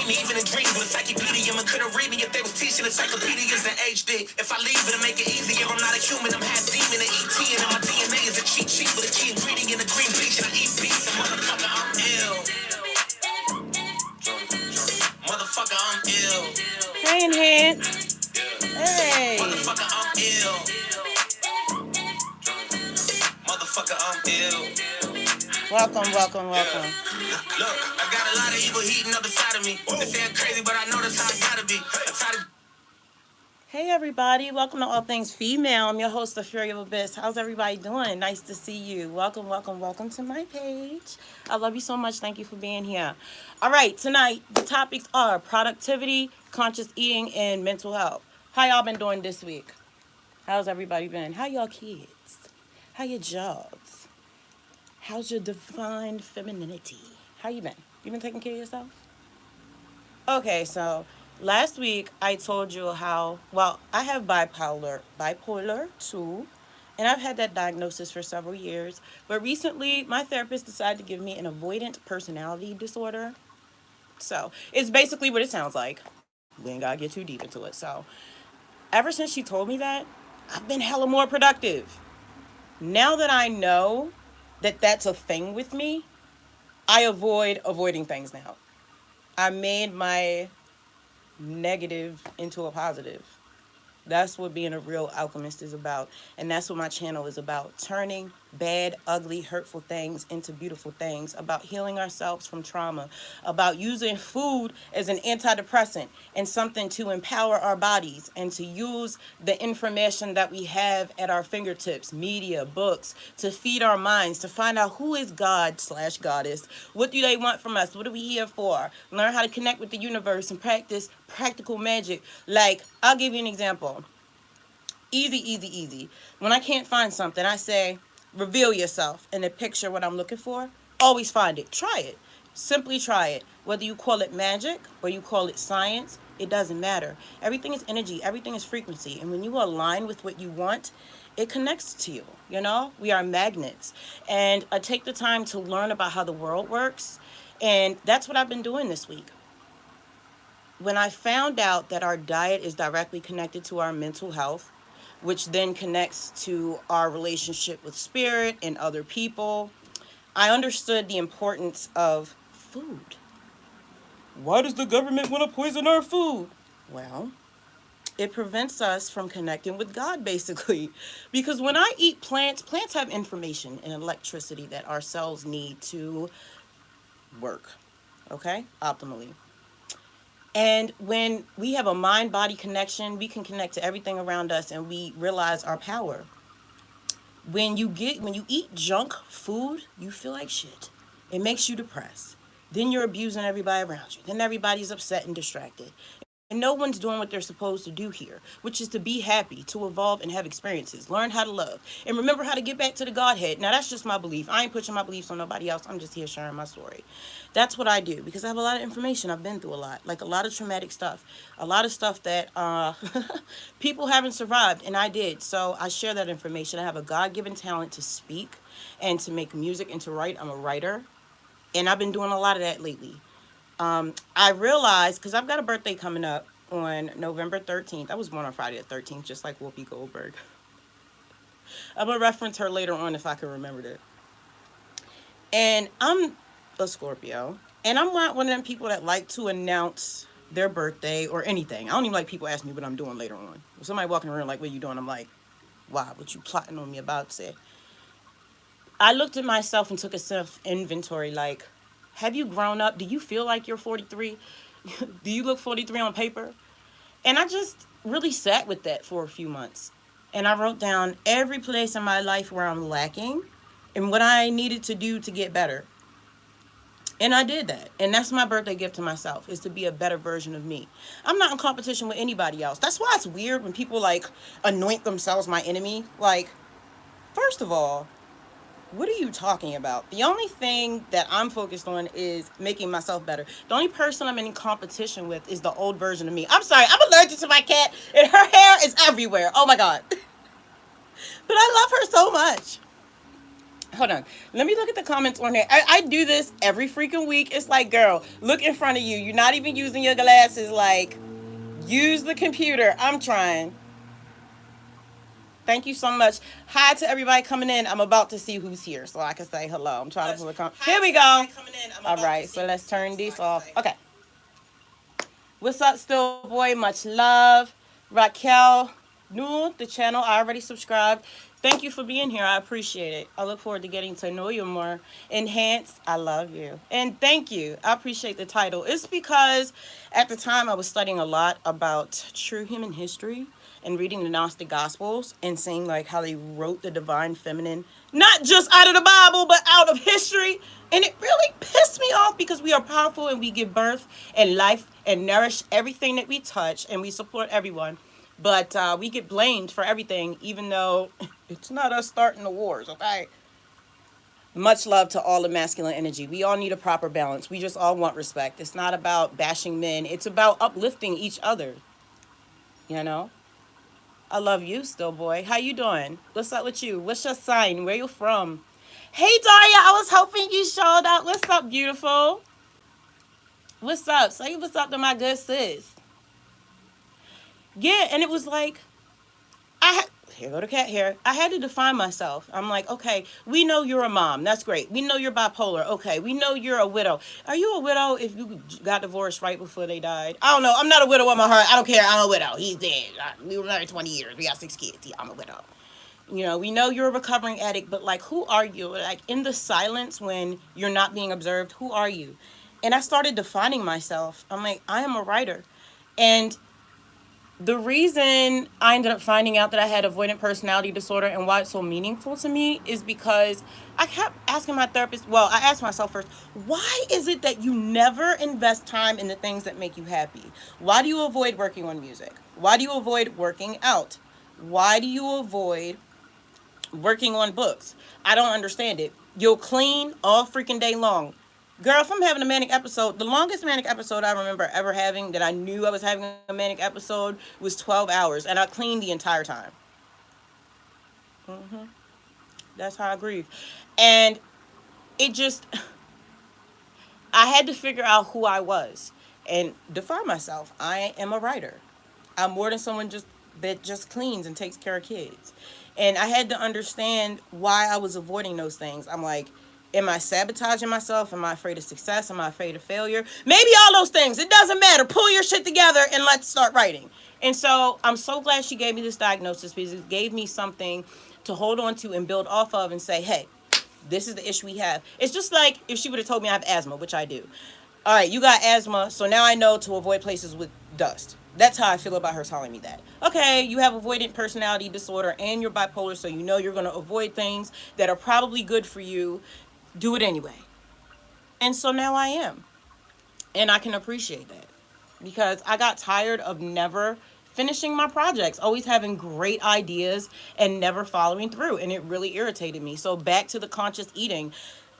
see me even in dreams with a psychic medium and couldn't read me if they was teaching encyclopedias and HD. If I leave it to make it easier, I'm not a human, I'm half demon and ET, and my DNA is a cheat sheet with a key ingredient in a green beach, and I eat beats, and motherfucker, I'm ill. Motherfucker, I'm ill. Hey, Enhance. Hey. Motherfucker, I'm ill. Motherfucker, I'm ill. Welcome. Look, I got a lot of evil heating up inside of me. They say I'm crazy, but I know that's how I gotta be. Hey, everybody. Welcome to All Things Female. I'm your host, The Fury of Abyss. How's everybody doing? Nice to see you. Welcome to my page. I love you so much. Thank you for being here. All right, tonight, the topics are productivity, conscious eating, and mental health. How y'all been doing this week? How's everybody been? How y'all kids? How your jobs? How's your divine femininity? How you been? You been taking care of yourself? Okay, so last week I told you how, well, I have bipolar 2, and I've had that diagnosis for several years. But recently, my therapist decided to give me an avoidant personality disorder. So it's basically what it sounds like. We ain't gotta get too deep into it. So ever since she told me that, I've been hella more productive. Now that I know that that's a thing with me, I avoid avoiding things now. I made my negative into a positive. That's what being a real alchemist is about. And that's what my channel is about. Turning bad, ugly, hurtful things into beautiful things. About healing ourselves from trauma. About using food as an antidepressant and something to empower our bodies. And to use the information that we have at our fingertips, media, books, to feed our minds, to find out who is God/goddess. What do they want from us? What are we here for? Learn how to connect with the universe and practice practical magic. Like, I'll give you an example. Easy. When I can't find something, I say, reveal yourself and then picture what I'm looking for. Always find it. Try it. Simply try it. Whether you call it magic or you call it science, it doesn't matter. Everything is energy. Everything is frequency. And when you align with what you want, it connects to you. You know, we are magnets. And I take the time to learn about how the world works. And that's what I've been doing this week. When I found out that our diet is directly connected to our mental health, which then connects to our relationship with spirit and other people, I understood the importance of food. Why does the government want to poison our food? Well, it prevents us from connecting with God, basically. Because when I eat plants have information and electricity that our cells need to work, okay, optimally. And when we have a mind-body connection, we can connect to everything around us and we realize our power. When you eat junk food, you feel like shit. It makes you depressed. Then you're abusing everybody around you. Then everybody's upset and distracted. And no one's doing what they're supposed to do here, which is to be happy, to evolve and have experiences, learn how to love, and remember how to get back to the Godhead. Now, that's just my belief. I ain't pushing my beliefs on nobody else. I'm just here sharing my story. That's what I do because I have a lot of information. I've been through a lot, like a lot of traumatic stuff, a lot of stuff that people haven't survived, and I did. So I share that information. I have a God-given talent to speak and to make music and to write. I'm a writer, and I've been doing a lot of that lately. I realized, because I've got a birthday coming up on November 13th. I was born on Friday the 13th, just like Whoopi Goldberg. I'm going to reference her later on if I can remember that. And I'm a Scorpio. And I'm not one of them people that like to announce their birthday or anything. I don't even like people asking me what I'm doing later on. If somebody walking around like, what are you doing? I'm like, why? What you plotting on me about? Say, I looked at myself and took a self-inventory like, have you grown up? Do you feel like you're 43? Do you look 43 on paper? And I just really sat with that for a few months. And I wrote down every place in my life where I'm lacking and what I needed to do to get better. And I did that. And that's my birthday gift to myself, is to be a better version of me. I'm not in competition with anybody else. That's why it's weird when people like anoint themselves my enemy. Like, first of all, what are you talking about? The only thing that I'm focused on is making myself better. The only person I'm in competition with is the old version of me. I'm sorry, I'm allergic to my cat, and her hair is everywhere. Oh my God. But I love her so much. Hold on. Let me look at the comments on here. I do this every freaking week. It's like, girl, look in front of you. You're not even using your glasses. Like, use the computer. I'm trying. Thank you so much. Hi to everybody coming in. I'm about to see who's here so I can say hello. I'm trying to pull a comment. Here we go. All right, so let's turn these off. Okay. What's up, Still Boy? Much love. Raquel, new the channel. I already subscribed. Thank you for being here. I appreciate it. I look forward to getting to know you more. Enhance, I love you. And thank you. I appreciate the title. It's because at the time I was studying a lot about true human history and reading the Gnostic Gospels and seeing like how they wrote the divine feminine, not just out of the Bible, but out of history. And it really pissed me off because we are powerful and we give birth and life and nourish everything that we touch and we support everyone. But we get blamed for everything, even though it's not us starting the wars, okay? Much love to all the masculine energy. We all need a proper balance. We just all want respect. It's not about bashing men. It's about uplifting each other, you know? I love you, Still Boy. How you doing? What's up with you? What's your sign? Where you from? Hey, Daria, I was hoping you showed up. What's up, beautiful? What's up? Say what's up to my good sis. Yeah, and it was like, here go the cat here. I had to define myself. I'm like, okay, we know you're a mom. That's great. We know you're bipolar. Okay, we know you're a widow. Are you a widow if you got divorced right before they died? I don't know. I'm not a widow in my heart. I don't care. I'm a widow. He's dead. We were married 20 years. We got 6 kids. Yeah, I'm a widow. You know, we know you're a recovering addict, but like, who are you? Like, in the silence when you're not being observed, who are you? And I started defining myself. I'm like, I am a writer. And the reason I ended up finding out that I had avoidant personality disorder and why it's so meaningful to me is because I kept asking my therapist, well, I asked myself first, why is it that you never invest time in the things that make you happy? Why do you avoid working on music? Why do you avoid working out? Why do you avoid working on books? I don't understand it. You'll clean all freaking day long. Girl, if I'm having a manic episode, the longest manic episode I remember ever having that I knew I was having a manic episode was 12 hours, and I cleaned the entire time. That's how I grieve. And it just, I had to figure out who I was and define myself. I am a writer. I'm more than someone that just cleans and takes care of kids. And I had to understand why I was avoiding those things. I'm like, am I sabotaging myself? Am I afraid of success? Am I afraid of failure? Maybe all those things. It doesn't matter. Pull your shit together and let's start writing. And so I'm so glad she gave me this diagnosis because it gave me something to hold on to and build off of and say, hey, this is the issue we have. It's just like if she would have told me I have asthma, which I do. All right, you got asthma, so now I know to avoid places with dust. That's how I feel about her telling me that. Okay, you have avoidant personality disorder and you're bipolar, so you know you're going to avoid things that are probably good for you. Do it anyway. And so now I am. And I can appreciate that because I got tired of never finishing my projects, always having great ideas and never following through. And it really irritated me. So back to the conscious eating.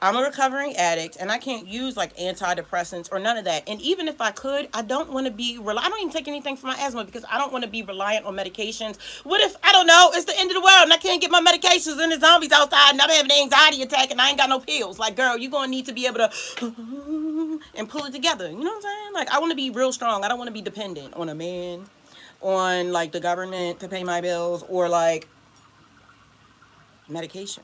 I'm a recovering addict and I can't use like antidepressants or none of that. And even if I could, I don't want to be, I don't even take anything for my asthma because I don't want to be reliant on medications. What if, I don't know, it's the end of the world and I can't get my medications and the zombies outside and I'm having an anxiety attack and I ain't got no pills? Like, girl, you're going to need to be able to and pull it together. You know what I'm saying? Like, I want to be real strong. I don't want to be dependent on a man, on like the government to pay my bills or like medication.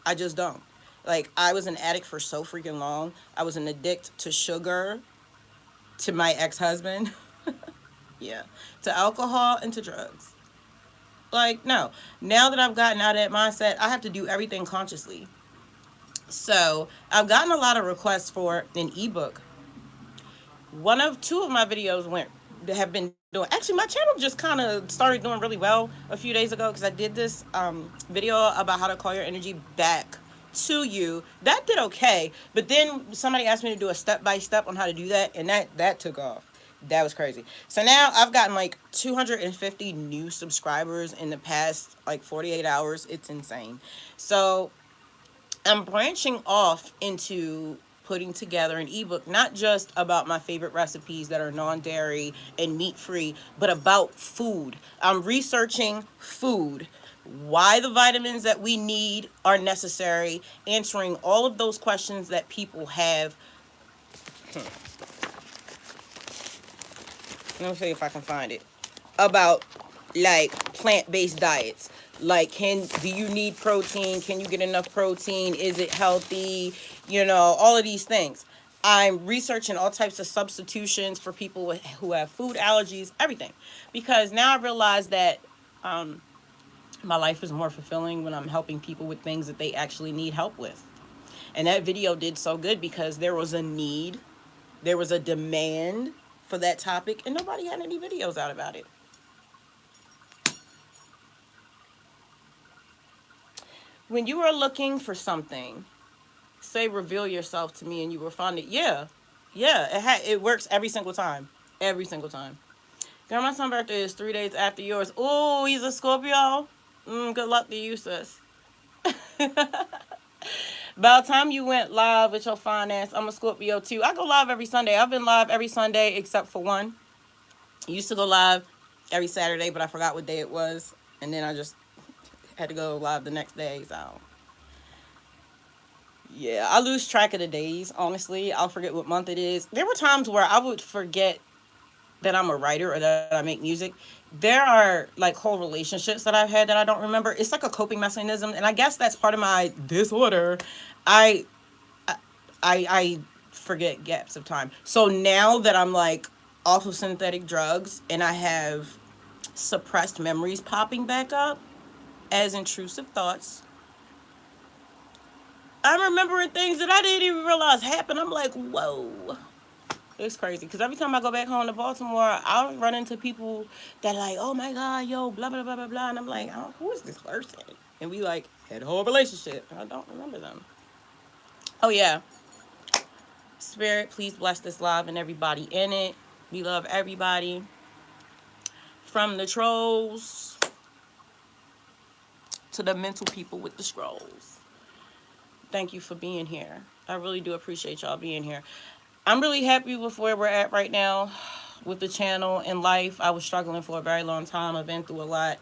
I just don't. Like, I was an addict for so freaking long. I was an addict to sugar, to my ex-husband, yeah, to alcohol and to drugs. Like, no. Now that I've gotten out of that mindset, I have to do everything consciously. So, I've gotten a lot of requests for an ebook. Two of my videos have been doing. Actually, my channel just kind of started doing really well a few days ago because I did this video about how to call your energy back to you. That did okay, but then somebody asked me to do a step-by-step on how to do that, and that took off. That was crazy. So now I've gotten like 250 new subscribers in the past like 48 hours. It's insane. So I'm branching off into putting together an ebook, not just about my favorite recipes that are non-dairy and meat-free, but about food. I'm researching food. why the vitamins that we need are necessary, answering all of those questions that people have. Let me see if I can find it. About like plant-based diets. Like, do you need protein? Can you get enough protein? Is it healthy? All of these things. I'm researching all types of substitutions for people who have food allergies, everything. Because now I realize that my life is more fulfilling when I'm helping people with things that they actually need help with. And that video did so good because there was a need, there was a demand for that topic, and nobody had any videos out about it. When you are looking for something, say reveal yourself to me and you will find it. Yeah. It works every single time. Every single time. Girl, my son's birthday is 3 days after yours. Oh, he's a Scorpio. Good luck to you, sis. By the time you went live with your finance, I'm a Scorpio too. I go live every Sunday. I've been live every Sunday except for one. I used to go live every Saturday, but I forgot what day it was. And then I just had to go live the next day. So, yeah, I lose track of the days, honestly. I'll forget what month it is. There were times where I would forget that I'm a writer or that I make music. There are like whole relationships that I've had that I don't remember. It's like a coping mechanism, and I guess that's part of my disorder. I forget gaps of time. So now that I'm like off of synthetic drugs and I have suppressed memories popping back up as intrusive thoughts, I'm remembering things that I didn't even realize happened. I'm like, whoa. It's crazy because every time I go back home to Baltimore, I'll run into people that are like, oh my God, yo, blah, blah, blah, blah, blah. And I'm like, oh, who is this person? And we like had a whole relationship. I don't remember them. Oh, yeah. Spirit, please bless this live and everybody in it. We love everybody. From the trolls to the mental people with the scrolls. Thank you for being here. I really do appreciate y'all being here. I'm really happy with where we're at right now with the channel and life. I was struggling for a very long time. I've been through a lot.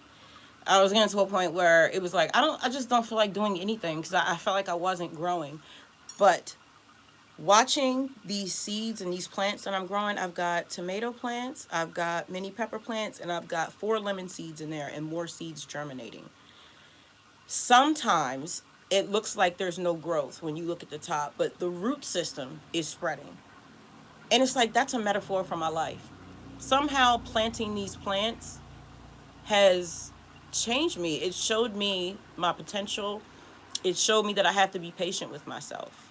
I was getting to a point where it was like, I just don't feel like doing anything because I felt like I wasn't growing. But watching these seeds and these plants that I'm growing, I've got tomato plants, I've got mini pepper plants, and I've got 4 lemon seeds in there and more seeds germinating. Sometimes it looks like there's no growth when you look at the top, but the root system is spreading. And it's like, that's a metaphor for my life. Somehow planting these plants has changed me. It showed me my potential. It showed me that I have to be patient with myself.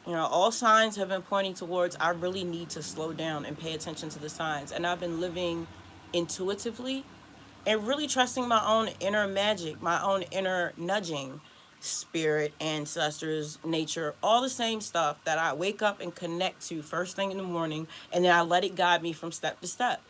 All signs have been pointing towards I really need to slow down and pay attention to the signs. And I've been living intuitively and really trusting my own inner magic, my own inner nudging. Spirit, ancestors, nature, all the same stuff that I wake up and connect to first thing in the morning, and then I let it guide me from step to step.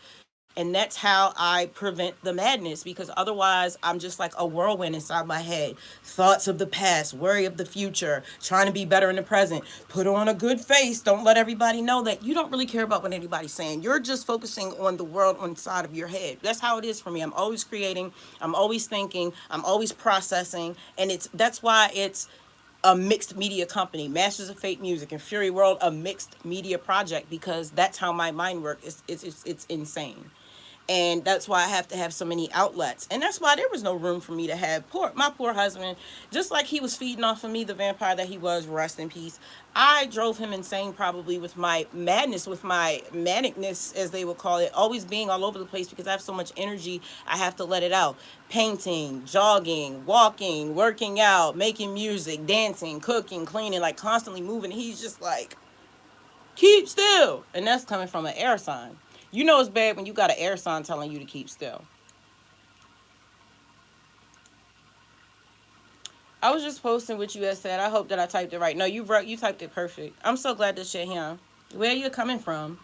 And that's how I prevent the madness, because otherwise I'm just like a whirlwind inside my head. Thoughts of the past, worry of the future, trying to be better in the present. Put on a good face. Don't let everybody know that you don't really care about what anybody's saying. You're just focusing on the world inside of your head. That's how it is for me. I'm always creating. I'm always thinking. I'm always processing. And that's why it's a mixed media company. Masters of Fate Music and Fury World, a mixed media project, because that's how my mind works. It's insane. And that's why I have to have so many outlets. And that's why there was no room for me to have my poor husband, just like he was feeding off of me, the vampire that he was, rest in peace. I drove him insane probably with my madness, with my manicness, as they would call it, always being all over the place because I have so much energy, I have to let it out. Painting, jogging, walking, working out, making music, dancing, cooking, cleaning, like constantly moving. He's just like, keep still. And that's coming from an air sign. You know it's bad when you got an air sign telling you to keep still. I was just posting what you had said. I hope that I typed it right. No, you typed it perfect. I'm so glad that you're here. Where you're coming from.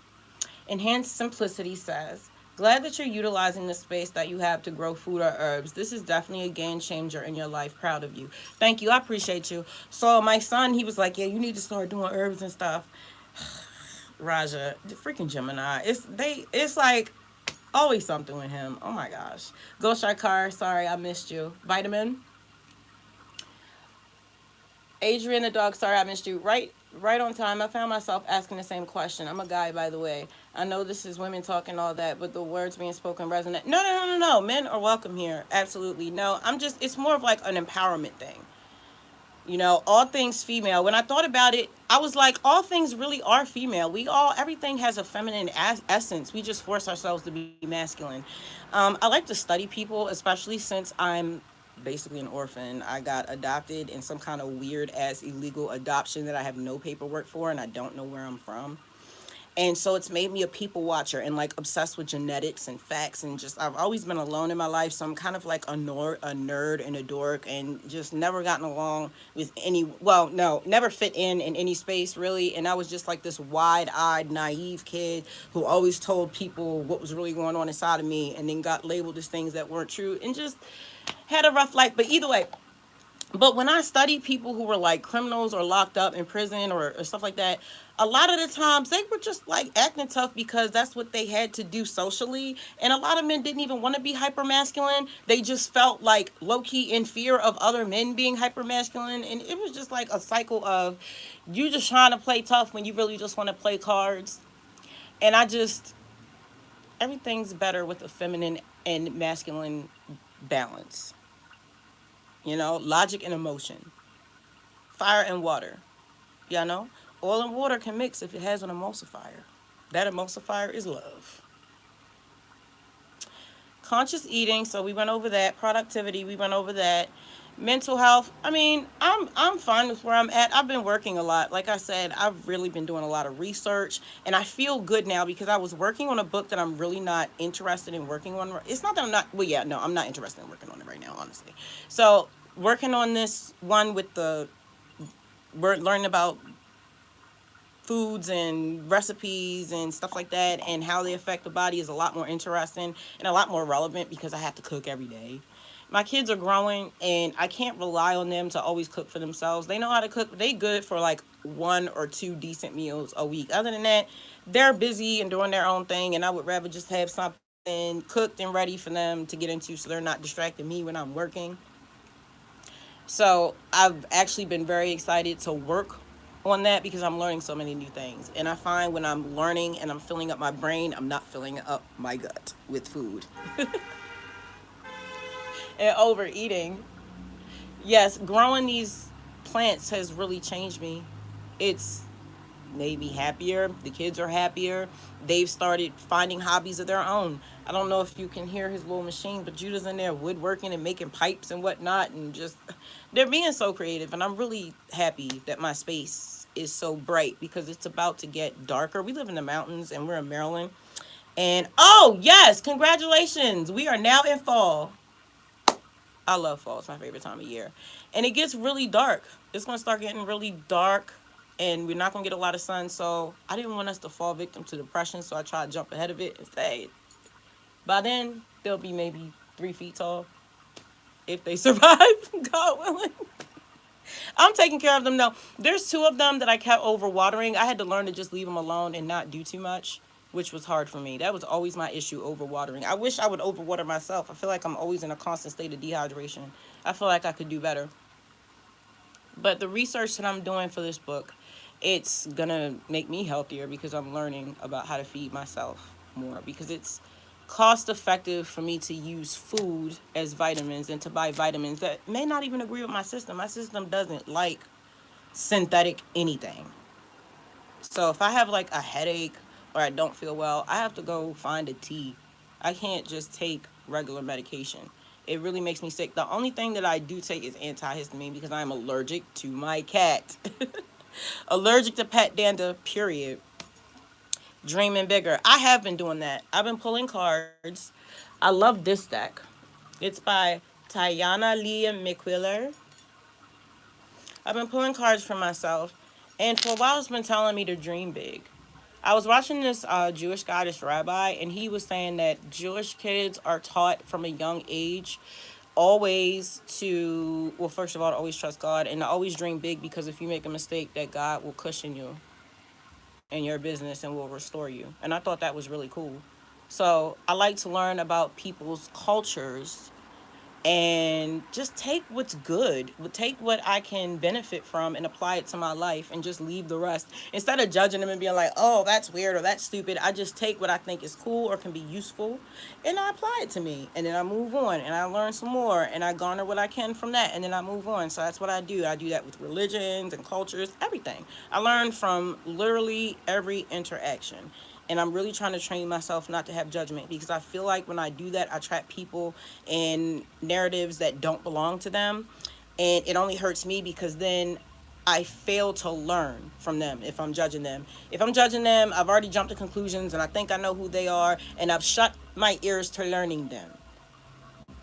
Enhanced Simplicity says, glad that you're utilizing the space that you have to grow food or herbs. This is definitely a game changer in your life. Proud of you. Thank you. I appreciate you. So my son, he was like, yeah, you need to start doing herbs and stuff. Raja, the freaking Gemini. It's like Always something with him. Oh my gosh. Ghost Car, sorry, I missed you. Vitamin. Adrian the dog, sorry I missed you. Right on time. I found myself asking the same question. I'm a guy, by the way. I know this is women talking all that, but the words being spoken resonate. No, no, no, no, no. Men are welcome here. Absolutely. No, I'm just, it's more of like an empowerment thing. All things female. When I thought about it, I was like, all things really are female. Everything has a feminine essence. We just force ourselves to be masculine. I like to study people, especially since I'm basically an orphan. I got adopted in some kind of weird ass illegal adoption that I have no paperwork for and I don't know where I'm from. And so it's made me a people watcher and like obsessed with genetics and facts, and just I've always been alone in my life, so I'm kind of like a nerd and a dork, and just never gotten along with any, well, no, never fit in any space really. And I was just like this wide-eyed naive kid who always told people what was really going on inside of me, and then got labeled as things that weren't true, and just had a rough life. But either way, but when I studied people who were like criminals or locked up in prison, or stuff like that, a lot of the times they were just like acting tough because that's what they had to do socially. And a lot of men didn't even want to be hyper masculine. They just felt like low key in fear of other men being hyper masculine. And it was just like a cycle of you just trying to play tough when you really just want to play cards. And everything's better with a feminine and masculine balance. Logic and emotion, fire and water. Oil and water can mix if it has an emulsifier. That emulsifier is love. Conscious eating, so we went over that. Productivity, we went over that. Mental health, I mean, I'm fine with where I'm at. I've been working a lot. Like I said, I've really been doing a lot of research, and I feel good now because I was working on a book that I'm really not interested in working on. It's not that I'm not, well, yeah, no, I'm not interested in working on it right now, honestly. So working on this one with we're learning about foods and recipes and stuff like that, and how they affect the body, is a lot more interesting and a lot more relevant because I have to cook every day. My kids are growing and I can't rely on them to always cook for themselves. They know how to cook. They good for like one or two decent meals a week. Other than that, they're busy and doing their own thing, and I would rather just have something cooked and ready for them to get into so they're not distracting me when I'm working. So I've actually been very excited to work on that because I'm learning so many new things. And I find when I'm learning and I'm filling up my brain, I'm not filling up my gut with food. And overeating. Yes, growing these plants has really changed me. It's made me happier. The kids are happier. They've started finding hobbies of their own. I don't know if you can hear his little machine, but Judah's in there woodworking and making pipes and whatnot, and just they're being so creative. And I'm really happy that my space is so bright because it's about to get darker. We live in the mountains and we're in Maryland. And oh, yes, congratulations. We are now in fall. I love fall. It's my favorite time of year. And it gets really dark. It's going to start getting really dark, and we're not going to get a lot of sun. So I didn't want us to fall victim to depression, so I tried to jump ahead of it and say, by then, they'll be maybe 3 feet tall if they survive, God willing. I'm taking care of them though. There's two of them that I kept overwatering. I had to learn to just leave them alone and not do too much, which was hard for me. That was always my issue, overwatering. I wish I would overwater myself. I feel like I'm always in a constant state of dehydration. I feel like I could do better. But the research that I'm doing for this book, it's gonna make me healthier because I'm learning about how to feed myself more, because it's cost effective for me to use food as vitamins and to buy vitamins that may not even agree with my system. My system doesn't like synthetic anything. So if I have like a headache or I don't feel well, I have to go find a tea. I can't just take regular medication. It really makes me sick. The only thing that I do take is antihistamine because I'm allergic to my cat. Allergic to pet dander, period. Dreaming bigger. I have been doing that. I've been pulling cards. I love this deck. It's by Tayana Lee McQuiller. I've been pulling cards for myself, and for a while it's been telling me to dream big. I was watching this Jewish guy, this rabbi, and he was saying that Jewish kids are taught from a young age always to, well, first of all, to always trust God and to always dream big, because if you make a mistake, that God will cushion you in your business and will restore you. And I thought that was really cool. So I like to learn about people's cultures and just take what's good, take what I can benefit from and apply it to my life and just leave the rest. Instead of judging them and being like, oh, that's weird or that's stupid, I just take what I think is cool or can be useful and I apply it to me. And then I move on and I learn some more and I garner what I can from that and then I move on. So that's what I do. I do that with religions and cultures, everything. I learn from literally every interaction. And I'm really trying to train myself not to have judgment, because I feel like when I do that, I trap people in narratives that don't belong to them. And it only hurts me because then I fail to learn from them if I'm judging them. If I'm judging them, I've already jumped to conclusions and I think I know who they are and I've shut my ears to learning them.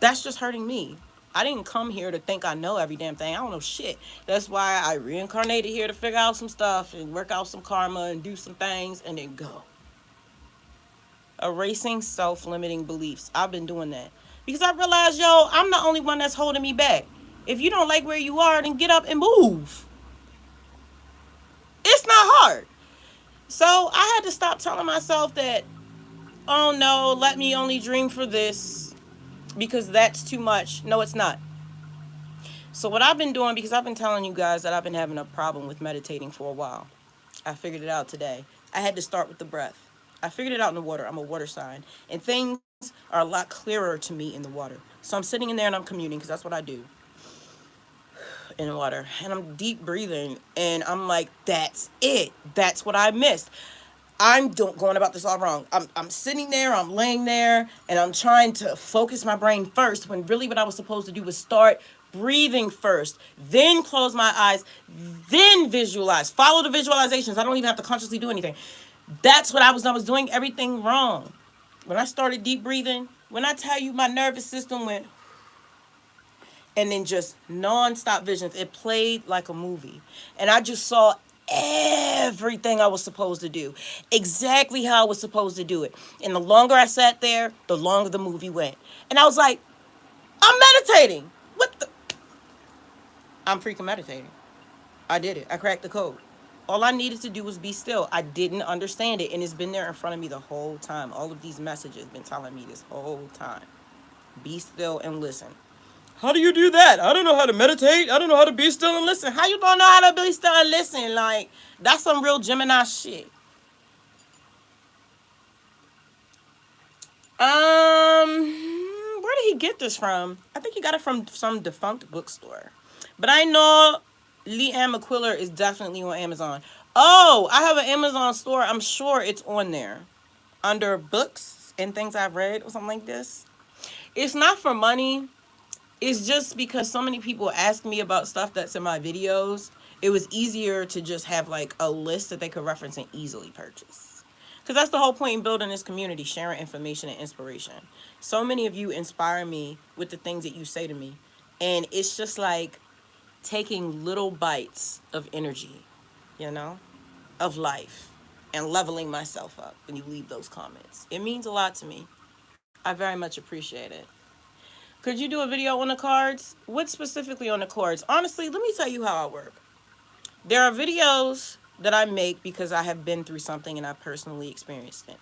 That's just hurting me. I didn't come here to think I know every damn thing. I don't know shit. That's why I reincarnated here to figure out some stuff and work out some karma and do some things and then go. Erasing self-limiting beliefs. I've been doing that because I realized, yo, I'm the only one that's holding me back. If you don't like where you are, then get up and move. It's not hard. So I had to stop telling myself that, oh no, let me only dream for this because that's too much. No, it's not. So what I've been doing, because I've been telling you guys that I've been having a problem with meditating for a while. I figured it out today. I had to start with the breath. I figured it out in the water. I'm a water sign. And things are a lot clearer to me in the water. So I'm sitting in there and I'm communing, because that's what I do in the water. And I'm deep breathing. And I'm like, that's it. That's what I missed. I'm going about this all wrong. I'm sitting there, I'm laying there, and I'm trying to focus my brain first, when really what I was supposed to do was start breathing first, then close my eyes, then visualize. Follow the visualizations. I don't even have to consciously do anything. That's what I was doing everything wrong. When I started deep breathing, when I tell you my nervous system went, and then just non-stop visions. It played like a movie. And I just saw everything I was supposed to do, exactly how I was supposed to do it. And the longer I sat there, the longer the movie went. And I was like, I'm meditating. What the? I'm freaking meditating. I did it. I cracked the code. All I needed to do was be still. I didn't understand it, and it's been there in front of me the whole time. All of these messages been telling me this whole time. Be still and listen. How do you do that? I don't know how to meditate. I don't know how to be still and listen. How you don't know how to be still and listen? Like, that's some real Gemini shit. Where did he get this from? I think he got it from some defunct bookstore. But I know Leanne McQuiller is definitely on Amazon. Oh, I have an Amazon store. I'm sure it's on there. Under books and things I've read or something like this. It's not for money. It's just because so many people ask me about stuff that's in my videos. It was easier to just have like a list that they could reference and easily purchase. Because that's the whole point in building this community, sharing information and inspiration. So many of you inspire me with the things that you say to me. And it's just like taking little bites of energy, you know, of life, and leveling myself up when you leave those comments. It means a lot to me. I very much appreciate it. Could you do a video on the cards? What specifically on the cards? Honestly, let me tell you how I work. There are videos that I make because I have been through something and I personally experienced it.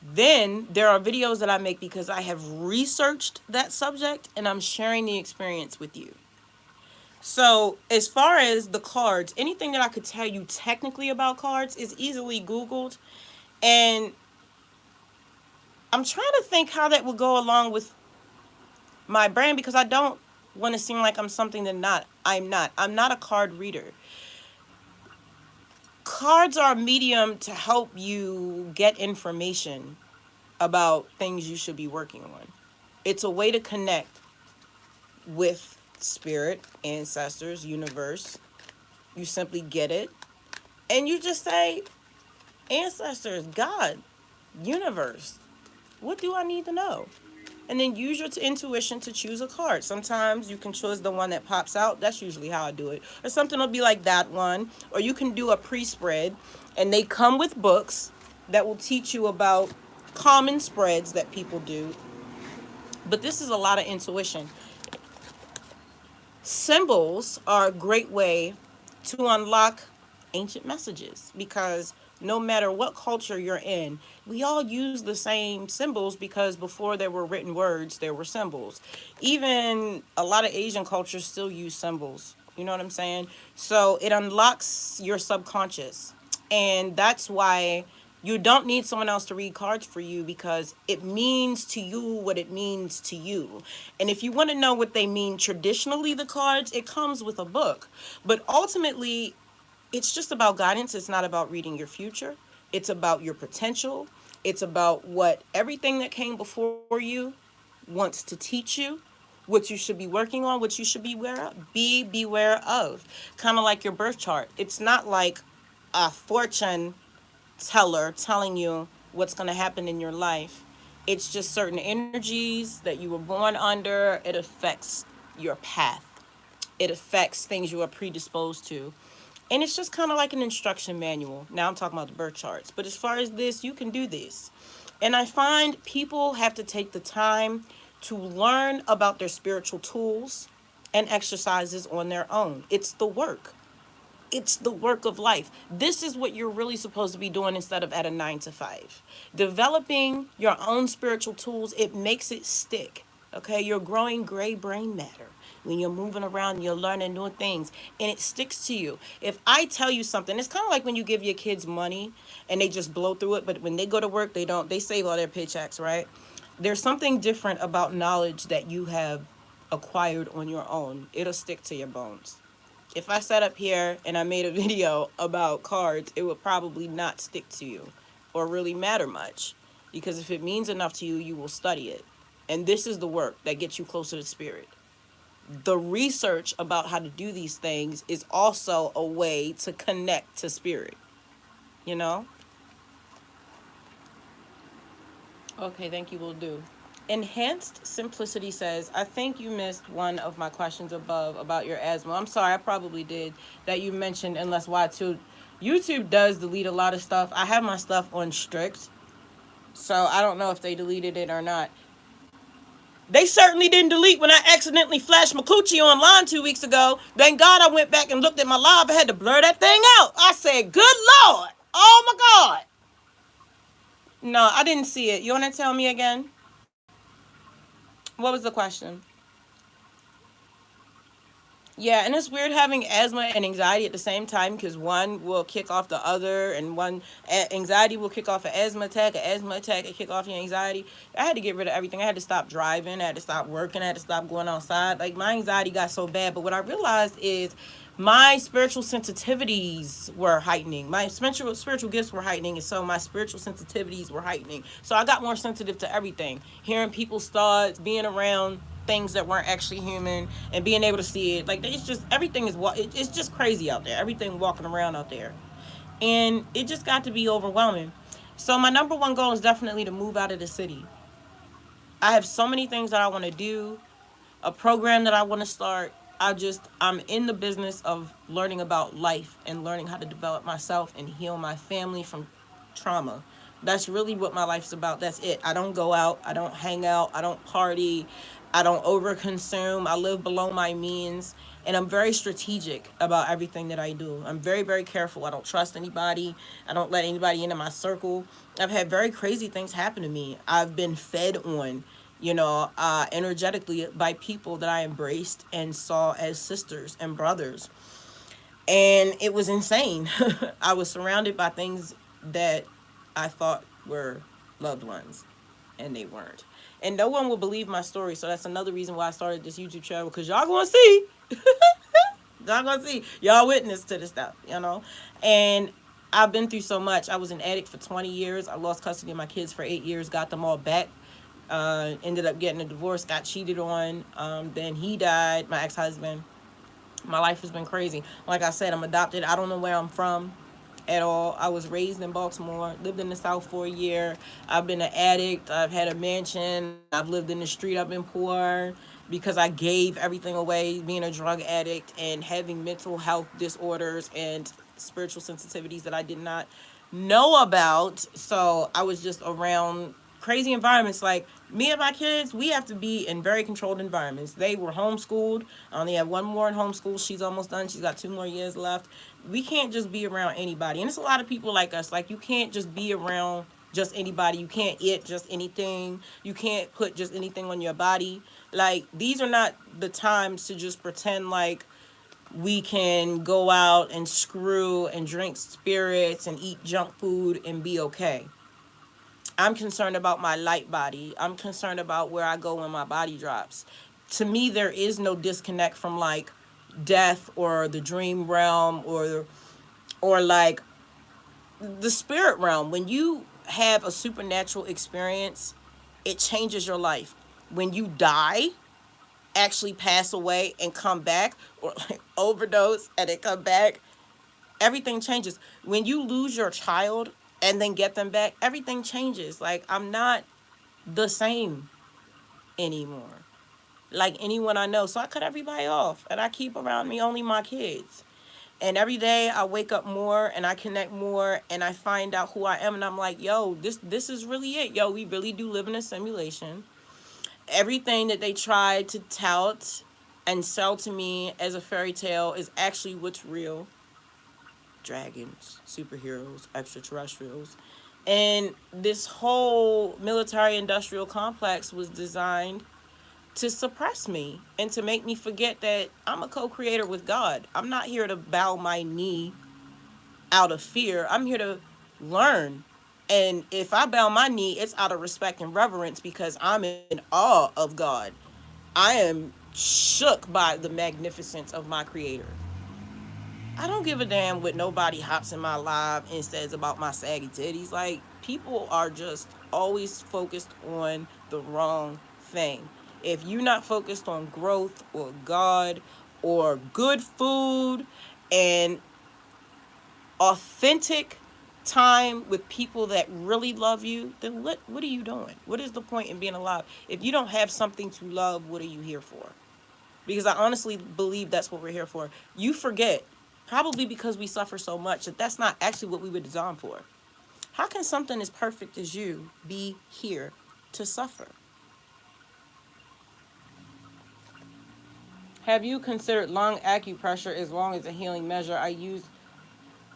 Then there are videos that I make because I have researched that subject and I'm sharing the experience with you. So as far as the cards, anything that I could tell you technically about cards is easily Googled. And I'm trying to think how that would go along with my brand, because I don't want to seem like I'm something that I'm not. I'm not a card reader. Cards are a medium to help you get information about things you should be working on. It's a way to connect with spirit, ancestors, universe. You simply get it and you just say, ancestors, God, universe, what do I need to know? And then use your intuition to choose a card. Sometimes you can choose the one that pops out. That's usually how I do it. Or something will be like that one. Or you can do a pre-spread. And they come with books that will teach you about common spreads that people do. But this is a lot of intuition. Symbols are a great way to unlock ancient messages, because no matter what culture you're in, we all use the same symbols because before there were written words, there were symbols. Even a lot of Asian cultures still use symbols. You know what I'm saying? So it unlocks your subconscious. And that's why you don't need someone else to read cards for you, because it means to you what it means to you. And if you want to know what they mean traditionally, the cards, it comes with a book. But ultimately, it's just about guidance. It's not about reading your future. It's about your potential. It's about what everything that came before you wants to teach you, what you should be working on, what you should beware of. Kind of like your birth chart. It's not like a fortune teller telling you what's going to happen in your life. It's just certain energies that you were born under. It affects your path. It affects things you are predisposed to. And it's just kind of like an instruction manual. Now I'm talking about the birth charts. But as far as this, you can do this. And I find people have to take the time to learn about their spiritual tools and exercises on their own. It's the work. It's the work of life. This is what you're really supposed to be doing instead of at a 9 to 5. Developing your own spiritual tools, it makes it stick. Okay, you're growing gray brain matter. When you're moving around, you're learning new things, and it sticks to you. If I tell you something, it's kind of like when you give your kids money and they just blow through it, but when they go to work, they don't. They save all their paychecks, right? There's something different about knowledge that you have acquired on your own. It'll stick to your bones. If I sat up here and I made a video about cards, it would probably not stick to you or really matter much, because if it means enough to you, you will study it. And this is the work that gets you closer to spirit. The research about how to do these things is also a way to connect to spirit, you know? Okay, thank you, will do. Enhanced Simplicity says, I think you missed one of my questions above about your asthma. I'm sorry, I probably did, that you mentioned unless Y2. YouTube does delete a lot of stuff. I have my stuff on strict, so I don't know if they deleted it or not. They certainly didn't delete when I accidentally flashed my coochie online 2 weeks ago. Thank God I went back and looked at my live. I had to blur that thing out. I said, good Lord. Oh, my God. No, I didn't see it. You want to tell me again? What was the question? Yeah, and it's weird having asthma and anxiety at the same time, because one will kick off the other, and anxiety will kick off an asthma attack will kick off your anxiety. I had to get rid of everything. I had to stop driving. I had to stop working. I had to stop going outside. Like, my anxiety got so bad. But what I realized is my spiritual sensitivities were heightening. My spiritual gifts were heightening, and so my spiritual sensitivities were heightening. So I got more sensitive to everything. Hearing people's thoughts, being around things that weren't actually human, and being able to see it. Like, it's just, everything is, it's just crazy out there. Everything walking around out there. And it just got to be overwhelming. So my number one goal is definitely to move out of the city. I have so many things that I want to do, a program that I want to start. I'm in the business of learning about life and learning how to develop myself and heal my family from trauma. That's really what my life's about. That's it. I don't go out. I don't hang out. I don't party. I don't overconsume. I live below my means. And I'm very strategic about everything that I do. I'm very, very careful. I don't trust anybody. I don't let anybody into my circle. I've had very crazy things happen to me. I've been fed on, energetically by people that I embraced and saw as sisters and brothers. And it was insane. I was surrounded by things that I thought were loved ones, and they weren't. And no one will believe my story, so that's another reason why I started this YouTube channel, because y'all gonna see. Y'all gonna see. Y'all witness to this stuff, And I've been through so much. I was an addict for 20 years. I lost custody of my kids for 8 years, got them all back. Ended up getting a divorce, got cheated on. Then he died, my ex-husband. My life has been crazy. Like I said, I'm adopted. I don't know where I'm from at all. I was raised in Baltimore, lived in the South for a year. I've been an addict. I've had a mansion. I've lived in the street. I've been poor because I gave everything away, being a drug addict and having mental health disorders and spiritual sensitivities that I did not know about. So I was just around crazy environments. Like me and my kids, we have to be in very controlled environments. They were homeschooled. I only have one more in homeschool. She's almost done. She's got 2 more years left. We can't just be around anybody. And it's a lot of people like us. Like you can't just be around just anybody. You can't eat just anything. You can't put just anything on your body. Like these are not the times to just pretend like we can go out and screw and drink spirits and eat junk food and be okay. I'm concerned about my light body. I'm concerned about where I go when my body drops. To me, there is no disconnect from like death or the dream realm or like the spirit realm. When you have a supernatural experience, it changes your life. When you die, actually pass away and come back, or like overdose and then come back, everything changes. When you lose your child and then get them back, everything changes. Like I'm not the same anymore. Like anyone I know. So I cut everybody off and I keep around me only my kids. And every day I wake up more and I connect more and I find out who I am and I'm like, yo, this is really it. Yo, we really do live in a simulation. Everything that they try to tout and sell to me as a fairy tale is actually what's real. Dragons, superheroes, extraterrestrials. And this whole military industrial complex was designed to suppress me and to make me forget that I'm a co-creator with God. I'm not here to bow my knee out of fear. I'm here to learn. And if I bow my knee, it's out of respect and reverence because I'm in awe of God. I am shook by the magnificence of my creator. I don't give a damn what nobody hops in my live and says about my saggy titties. Like, people are just always focused on the wrong thing. If you're not focused on growth or God or good food and authentic time with people that really love you, then what are you doing? What is the point in being alive? If you don't have something to love, what are you here for? Because I honestly believe that's what we're here for. You forget, probably because we suffer so much, that that's not actually what we were designed for. How can something as perfect as you be here to suffer? Have you considered lung acupressure as long as a healing measure? I use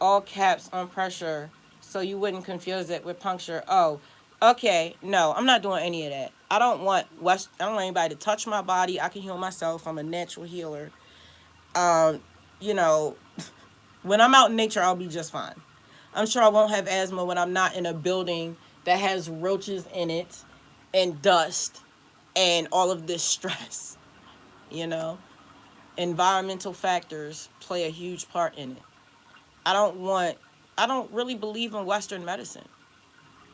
all caps on pressure so you wouldn't confuse it with puncture. Oh, okay. No, I'm not doing any of that. I don't want anybody to touch my body. I can heal myself. I'm a natural healer. You know, when I'm out in nature, I'll be just fine. I'm sure I won't have asthma when I'm not in a building that has roaches in it and dust and all of this stress. You know, environmental factors play a huge part in it. I don't really believe in Western medicine.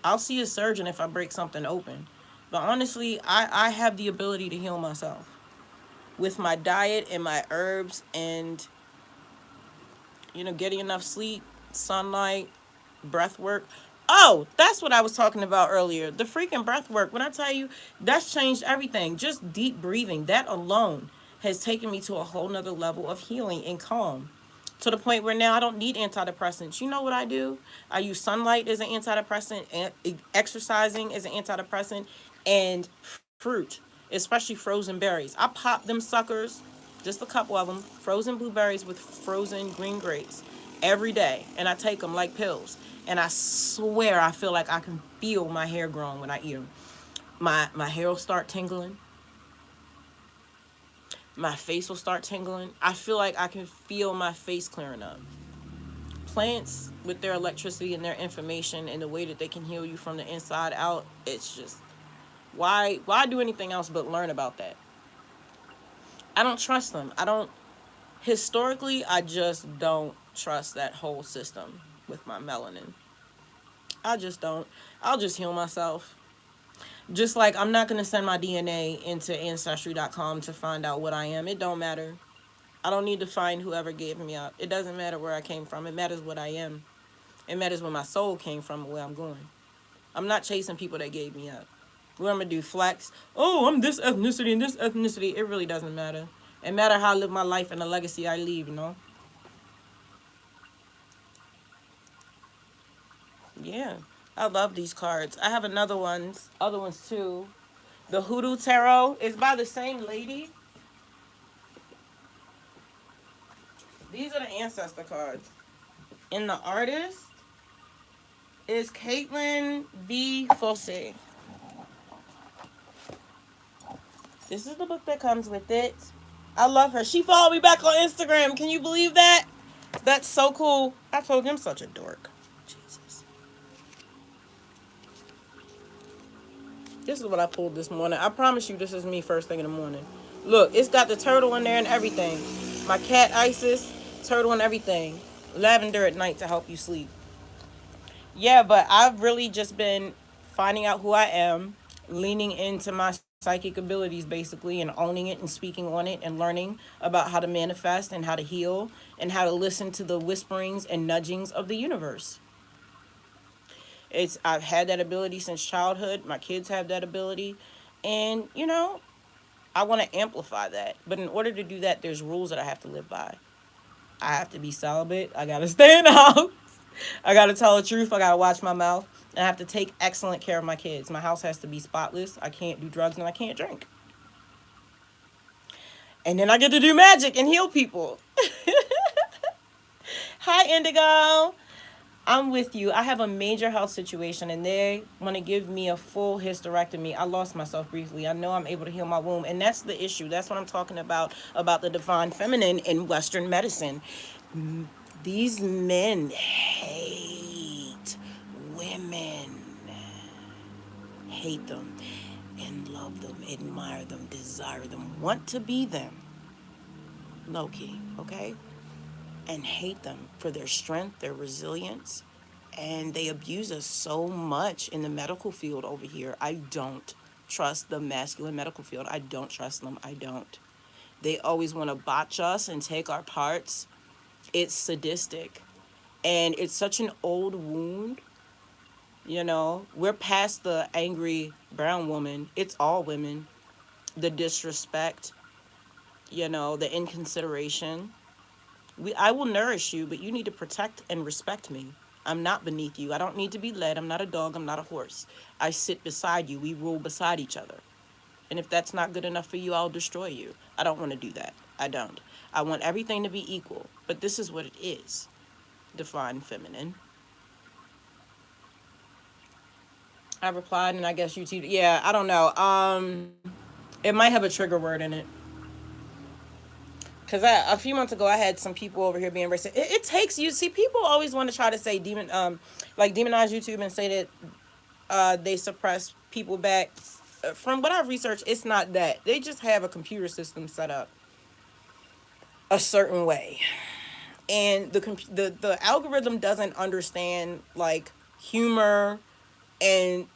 I'll see a surgeon if I break something open. But honestly, I have the ability to heal myself with my diet and my herbs and, getting enough sleep, sunlight, breath work. Oh, that's what I was talking about earlier. The freaking breath work. When I tell you, that's changed everything. Just deep breathing, that alone has taken me to a whole nother level of healing and calm. To the point where now I don't need antidepressants. You know what I do? I use sunlight as an antidepressant, and exercising as an antidepressant, and fruit, especially frozen berries. I pop them suckers, just a couple of them, frozen blueberries with frozen green grapes every day, and I take them like pills. And I swear I feel like I can feel my hair growing when I eat them. My hair will start tingling. My face will start tingling. I feel like I can feel my face clearing up. Plants, with their electricity and their information and the way that they can heal you from the inside out, it's just, why do anything else but learn about that? I don't trust them. Historically, I just don't trust that whole system with my melanin. I just don't. I'll just heal myself. Just like I'm not going to send my DNA into Ancestry.com to find out what I am. It don't matter. I don't need to find whoever gave me up. It doesn't matter where I came from. It matters what I am. It matters where my soul came from and where I'm going. I'm not chasing people that gave me up. What I'm going to do, flex? Oh, I'm this ethnicity and this ethnicity. It really doesn't matter. It matters how I live my life and the legacy I leave, Yeah. I love these cards. I have other ones too. The Hoodoo Tarot is by the same lady. These are the ancestor cards. And the artist is Caitlin V. Fossey. This is the book that comes with it. I love her. She followed me back on Instagram. Can you believe that? That's so cool. I told him such a dork. Jesus. This is what I pulled this morning. I promise you this is me first thing in the morning. Look, it's got the turtle in there and everything. My cat Isis, turtle and everything. Lavender at night to help you sleep. Yeah, but I've really just been finding out who I am, leaning into my psychic abilities basically, and owning it and speaking on it and learning about how to manifest and how to heal and how to listen to the whisperings and nudgings of the universe. I've had that ability since childhood. My kids have that ability. And, I want to amplify that. But in order to do that, there's rules that I have to live by. I have to be celibate. I got to stay in the house. I got to tell the truth. I got to watch my mouth. And I have to take excellent care of my kids. My house has to be spotless. I can't do drugs and I can't drink. And then I get to do magic and heal people. Hi, Indigo. I'm with you. I have a major health situation and they want to give me a full hysterectomy. I lost myself briefly. I know I'm able to heal my womb. And that's the issue. That's what I'm talking about the divine feminine in Western medicine. These men hate women. Hate them and love them, admire them, desire them, want to be them. Low key, okay? And hate them for their strength, their resilience, and they abuse us so much in the medical field over here. I don't trust the masculine medical field. I don't trust them. I don't. They always want to botch us and take our parts. It's sadistic, and it's such an old wound. We're past the angry brown woman. It's all women. The disrespect, the inconsideration. I will nourish you, but you need to protect and respect me. I'm not beneath you. I don't need to be led. I'm not a dog. I'm not a horse. I sit beside you. We rule beside each other. And if that's not good enough for you, I'll destroy you. I don't want to do that. I don't. I want everything to be equal. But this is what it is. Divine feminine. I replied, and I guess you too. Yeah, I don't know. It might have a trigger word in it. Because a few months ago, I had some people over here being racist. It takes you. See, people always want to try to say demonize YouTube and say that they suppress people back. From what I've researched, it's not that. They just have a computer system set up a certain way, and the algorithm doesn't understand like humor and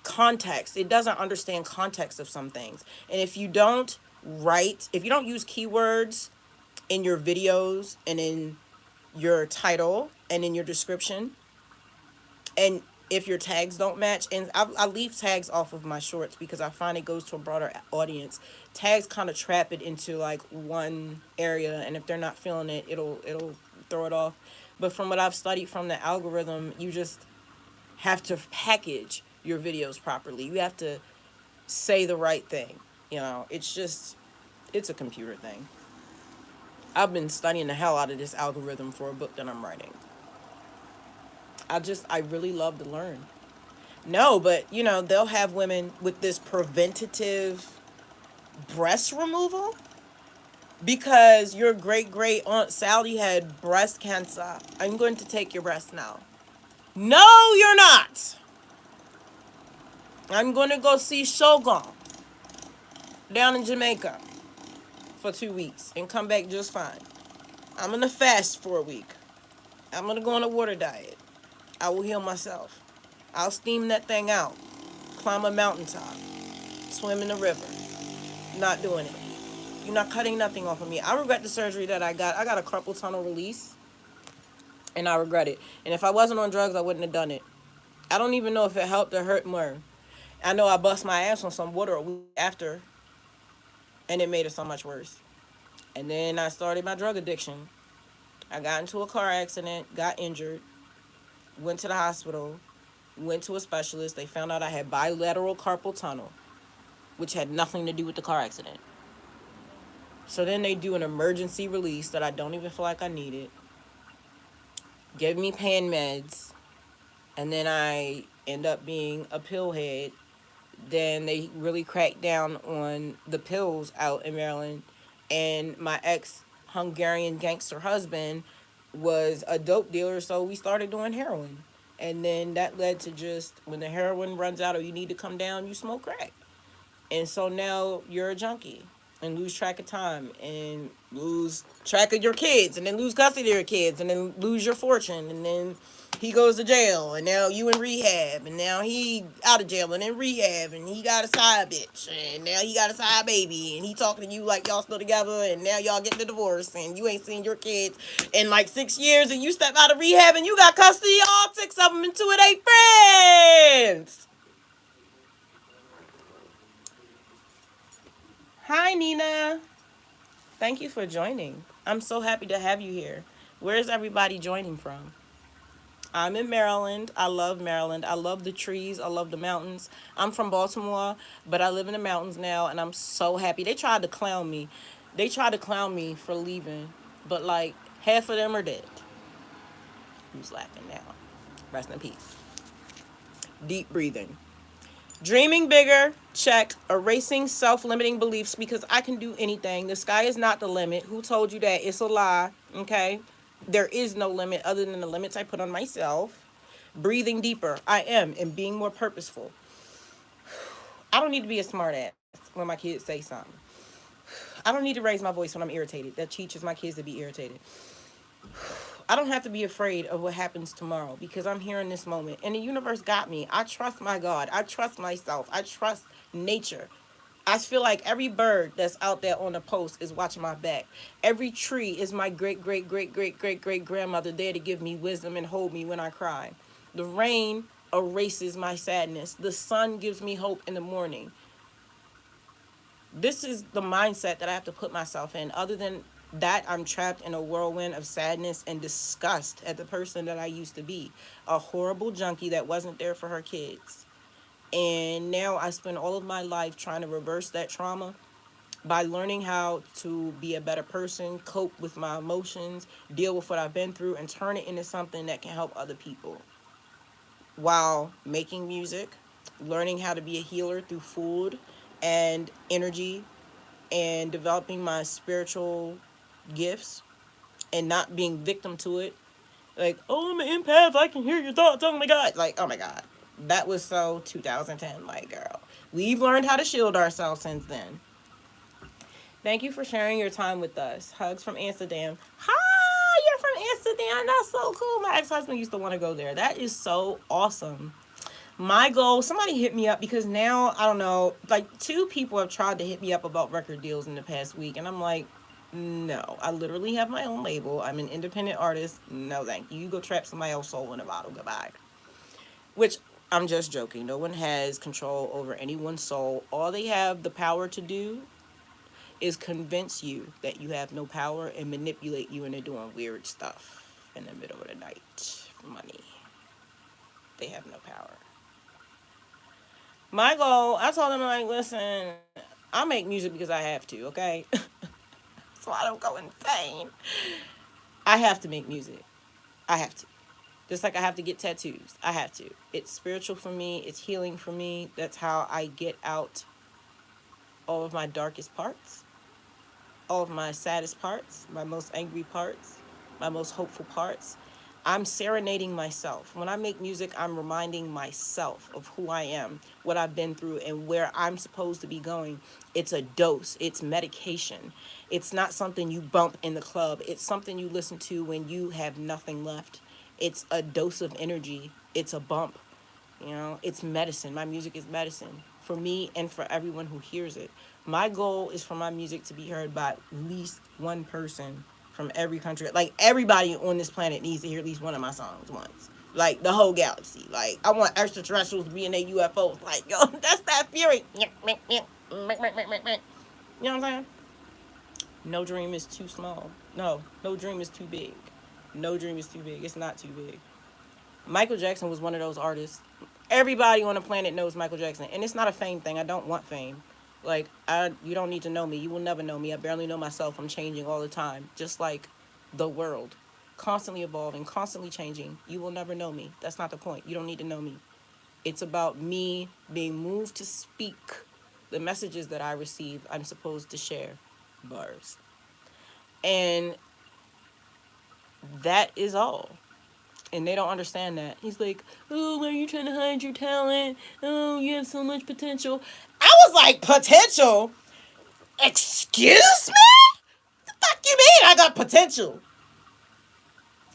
context. It doesn't understand context of some things. And if you don't use keywords in your videos and in your title and in your description, and if your tags don't match, and I leave tags off of my shorts because I find it goes to a broader audience. Tags kind of trap it into like one area, and if they're not feeling it, it'll throw it off. But from what I've studied from the algorithm, you just have to package your videos properly. You have to say the right thing. It's a computer thing. I've been studying the hell out of this algorithm for a book that I'm writing. I really love to learn. No, but they'll have women with this preventative breast removal because your great great aunt Sally had breast cancer. I'm going to take your breast now. No, you're not. I'm going to go see Shogun down in Jamaica for 2 weeks and come back just fine. I'm going to fast for a week. I'm going to go on a water diet. I will heal myself. I'll steam that thing out. Climb a mountaintop. Swim in the river. Not doing it. You're not cutting nothing off of me. I regret the surgery that I got. I got a carpal tunnel release. And I regret it. And if I wasn't on drugs, I wouldn't have done it. I don't even know if it helped or hurt more. I know I bust my ass on some water a week after. And it made it so much worse. And then I started my drug addiction. I got into a car accident, got injured, went to the hospital, went to a specialist. They found out I had bilateral carpal tunnel, which had nothing to do with the car accident. So then they do an emergency release that I don't even feel like I needed, give me pain meds, and then I end up being a pill head. Then they really cracked down on the pills out in Maryland. And my ex Hungarian gangster husband was a dope dealer, so we started doing heroin. And then that led to just when the heroin runs out or you need to come down, you smoke crack. And so now you're a junkie and lose track of time and lose track of your kids and then lose custody of your kids and then lose your fortune and then he goes to jail and now you in rehab and now he out of jail and in rehab and he got a side bitch and now he got a side baby and he talking to you like y'all still together and now y'all getting a divorce and you ain't seen your kids in like 6 years and you step out of rehab and you got custody of all 6 of them and 2 of their friends. Hi, Nina. Thank you for joining. I'm so happy to have you here. Where's everybody joining from? I'm in Maryland. I love Maryland. I love the trees. I love the mountains. I'm from Baltimore, but I live in the mountains now, and I'm so happy. They tried to clown me. They tried to clown me for leaving, but like half of them are dead. Who's laughing now? Rest in peace. Deep breathing. Dreaming bigger, check. Erasing self-limiting beliefs because I can do anything. The sky is not the limit. Who told you that? It's a lie, okay? There is no limit other than the limits I put on myself. Breathing deeper. I am and being more purposeful. I don't need to be a smart ass when my kids say something. I don't need to raise my voice when I'm irritated. That teaches my kids to be irritated. I don't have to be afraid of what happens tomorrow because I'm here in this moment. And the universe got me. I trust my God. I trust myself. I trust nature. I feel like every bird that's out there on the post is watching my back. Every tree is my great, great, great, great, great, great grandmother there to give me wisdom and hold me when I cry. The rain erases my sadness. The sun gives me hope in the morning. This is the mindset that I have to put myself in. Other than that, I'm trapped in a whirlwind of sadness and disgust at the person that I used to be. A horrible junkie that wasn't there for her kids. And now I spend all of my life trying to reverse that trauma by learning how to be a better person, cope with my emotions, deal with what I've been through, and turn it into something that can help other people. While making music, learning how to be a healer through food and energy, and developing my spiritual gifts and not being victim to it. Like, oh, I'm an empath. I can hear your thoughts. Oh my God. Like, oh my God. That was so 2010. Like, girl, we've learned how to shield ourselves since then. Thank you for sharing your time with us. Hugs from Amsterdam. Hi, you're from Amsterdam. That's so cool. My ex-husband used to want to go there. That is so awesome. My goal, somebody hit me up because now, I don't know, like 2 people have tried to hit me up about record deals in the past week. And I'm like, no, I literally have my own label. I'm an independent artist. No, thank you. You go trap somebody else's soul in a bottle. Goodbye. Which I'm just joking. No one has control over anyone's soul. All they have the power to do is convince you that you have no power and manipulate you into doing weird stuff in the middle of the night for money. They have no power. My goal, I told them, like, listen, I make music because I have to, okay? So I don't go insane. I have to make music. I have to. Just like I have to get tattoos. I have to. It's spiritual for me. It's healing for me. That's how I get out all of my darkest parts, all of my saddest parts, my most angry parts, my most hopeful parts. I'm serenading myself. When I make music, I'm reminding myself of who I am, what I've been through, and where I'm supposed to be going. It's a dose. It's medication. It's not something you bump in the club. It's something you listen to when you have nothing left. It's a dose of energy. It's a bump. You know, it's medicine. My music is medicine for me and for everyone who hears it. My goal is for my music to be heard by at least one person from every country. Like, everybody on this planet needs to hear at least one of my songs once. Like, the whole galaxy. Like, I want extraterrestrials to be in their UFOs. Like, yo, that's that fury. You know what I'm saying? No dream is too small. No dream is too big. No dream is too big. It's not too big. Michael Jackson was one of those artists. Everybody on the planet knows Michael Jackson, and it's not a fame thing. I don't want fame. Like, you don't need to know me. You will never know me. I barely know myself. I'm changing all the time, just like the world, constantly evolving, constantly changing. You will never know me. That's not the point. You don't need to know me. It's about me being moved to speak the messages that I receive. I'm supposed to share bars, and that is all. And they don't understand that. He's like, oh, are you trying to hide your talent? Oh, you have so much potential. I was like, potential? Excuse me? The fuck you mean I got potential?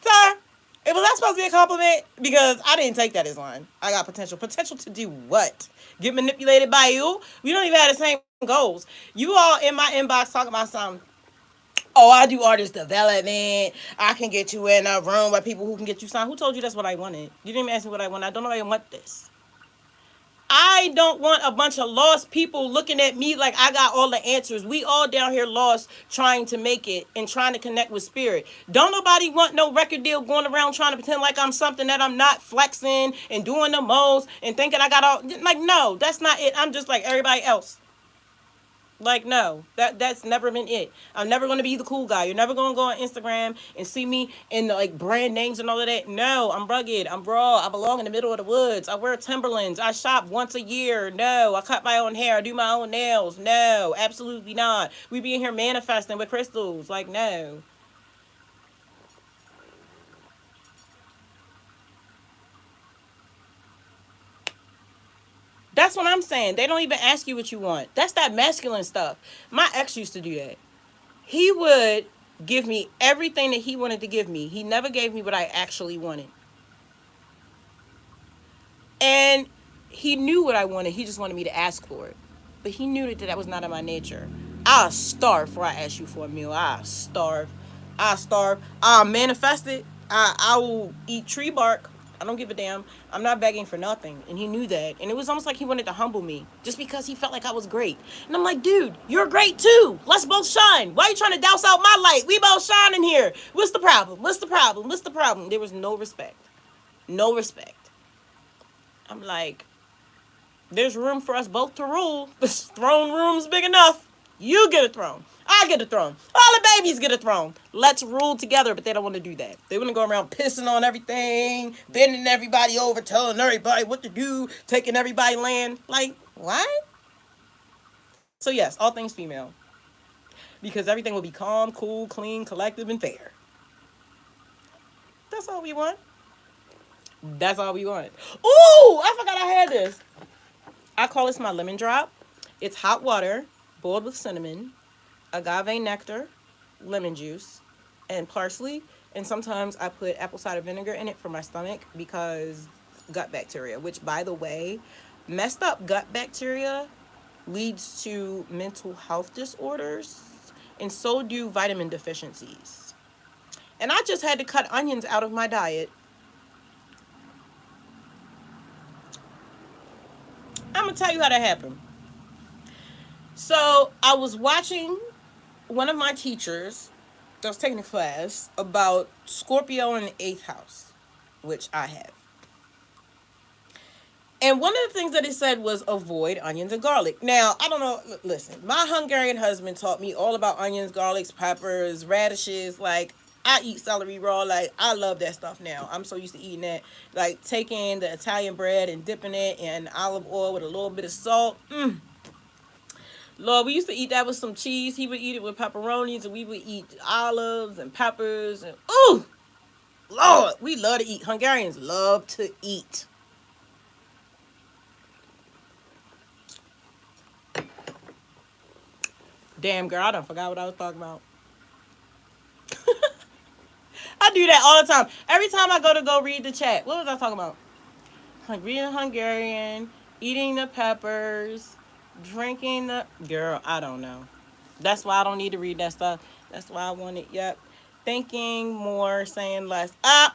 Sir, was that supposed to be a compliment? Because I didn't take that as one. I got potential. Potential to do what? Get manipulated by you? We don't even have the same goals. You all in my inbox talking about something. Oh, I do artist development. I can get you in a room with people who can get you signed. Who told you that's what I wanted? You didn't even ask me what I wanted. I don't know why I want this. I don't want a bunch of lost people looking at me like I got all the answers. We all down here lost trying to make it and trying to connect with spirit. Don't nobody want no record deal going around trying to pretend like I'm something that I'm not, flexing and doing the most and thinking I got all, like, no, that's not it. I'm just like everybody else. Like, no, that's never been it. I'm never going to be the cool guy. You're never going to go on Instagram and see me in the, like, brand names and all of that. No, I'm rugged. I'm raw. I belong in the middle of the woods. I wear Timberlands. I shop once a year. No, I cut my own hair. I do my own nails. No, absolutely not. We be in here manifesting with crystals. Like, no. That's what I'm saying. They don't even ask you what you want. That's that masculine stuff. My ex used to do that. He would give me everything that he wanted to give me. He never gave me what I actually wanted. And he knew what I wanted. He just wanted me to ask for it. But he knew that was not in my nature. I'll starve before I ask you for a meal. I'll starve. I'll starve. I'll manifest it. I will eat tree bark. I don't give a damn. I'm not begging for nothing. And he knew that. And it was almost like he wanted to humble me just because he felt like I was great. And I'm like, dude, you're great too. Let's both shine. Why are you trying to douse out my light? We both shine in here. What's the problem? What's the problem? What's the problem? There was no respect. No respect. I'm like, there's room for us both to rule. This throne room's big enough. You get a throne. I get a throne. All the babies get a throne. Let's rule together, but they don't want to do that. They want to go around pissing on everything, bending everybody over, telling everybody what to do, taking everybody land. Like, what? So yes, all things female. Because everything will be calm, cool, clean, collective, and fair. That's all we want. That's all we want. Ooh, I forgot I had this. I call this my lemon drop. It's hot water boiled with cinnamon, agave nectar, lemon juice, and parsley. And sometimes I put apple cider vinegar in it for my stomach because gut bacteria, which, by the way, messed up gut bacteria leads to mental health disorders, and so do vitamin deficiencies. And I just had to cut onions out of my diet. I'm going to tell you how that happened. So I was watching one of my teachers that was taking a class about Scorpio in the 8th house, which I have. And one of the things that it said was avoid onions and garlic. Now, I don't know. Listen, my Hungarian husband taught me all about onions, garlics, peppers, radishes. Like, I eat celery raw. Like, I love that stuff now. I'm so used to eating that. Like, taking the Italian bread and dipping it in olive oil with a little bit of salt. Lord, we used to eat that with some cheese. He would eat it with pepperonis, and we would eat olives and peppers. And ooh, Lord, we love to eat. Hungarians love to eat. Damn, girl, I done forgot what I was talking about. I do that all the time. Every time I go read the chat. What was I talking about? Reading Hungarian, eating the peppers, drinking the... Girl, I don't know. That's why I don't need to read that stuff. That's why I want it. Yep. Thinking more, saying less. Ah!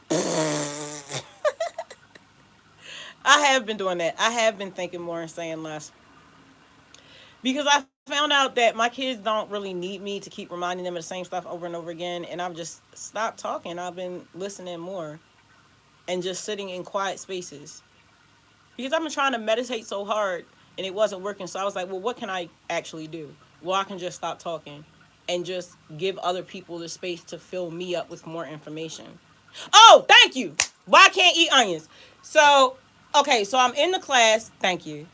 I have been doing that. I have been thinking more and saying less. Because I found out that my kids don't really need me to keep reminding them of the same stuff over and over again. And I've just stopped talking. I've been listening more and just sitting in quiet spaces. because I've been trying to meditate so hard and it wasn't working. So I was like, well, what can I actually do? Well, I can just stop talking and just give other people the space to fill me up with more information. Oh, thank you. Why I can't eat onions? So, okay, so I'm in the class, thank you,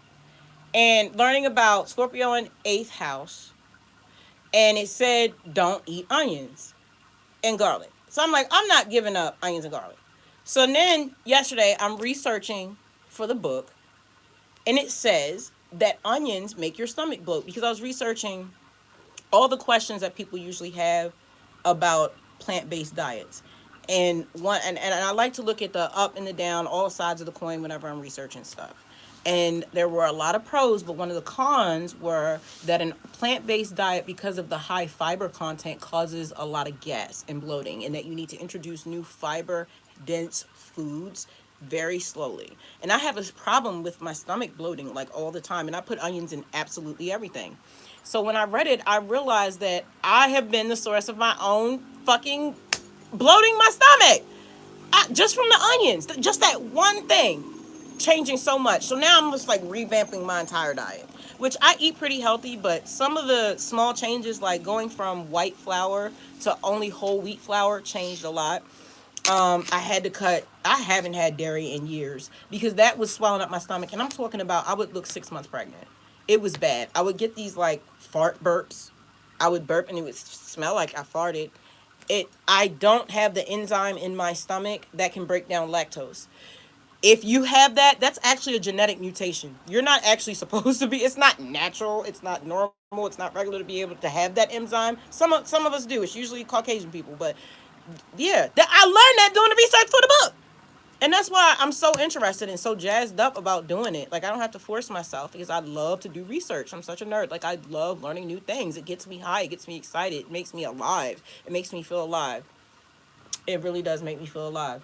and learning about Scorpio in 8th house, and it said don't eat onions and garlic. So I'm like, I'm not giving up onions and garlic. So then yesterday I'm researching for the book, and it says that onions make your stomach bloat, because I was researching all the questions that people usually have about plant-based diets. And I like to look at the up and the down, all sides of the coin whenever I'm researching stuff. And there were a lot of pros, but one of the cons were that a plant-based diet, because of the high fiber content, causes a lot of gas and bloating, and that you need to introduce new fiber dense foods very slowly. And I have a problem with my stomach bloating like all the time, and I put onions in absolutely everything. So when I read it, I realized that I have been the source of my own fucking bloating my stomach. Just from the onions, just that one thing, changing so much. So now I'm just like revamping my entire diet, which I eat pretty healthy, but some of the small changes, like going from white flour to only whole wheat flour, changed a lot. I had to cut. I haven't had dairy in years because that was swelling up my stomach, and I'm talking about I would look 6 months pregnant. It was bad. I would get these like fart burps. I would burp and it would smell like I farted. I don't have the enzyme in my stomach that can break down lactose. If you have that, that's actually a genetic mutation. You're not actually supposed to be. It's not natural. It's not normal. It's not regular to be able to have that enzyme. Some of us do. It's usually Caucasian people, but yeah, I learned that doing the research for the book. And that's why I'm so interested and so jazzed up about doing it. Like, I don't have to force myself because I love to do research. I'm such a nerd. Like, I love learning new things. It gets me high. It gets me excited. It makes me alive. It makes me feel alive. It really does make me feel alive.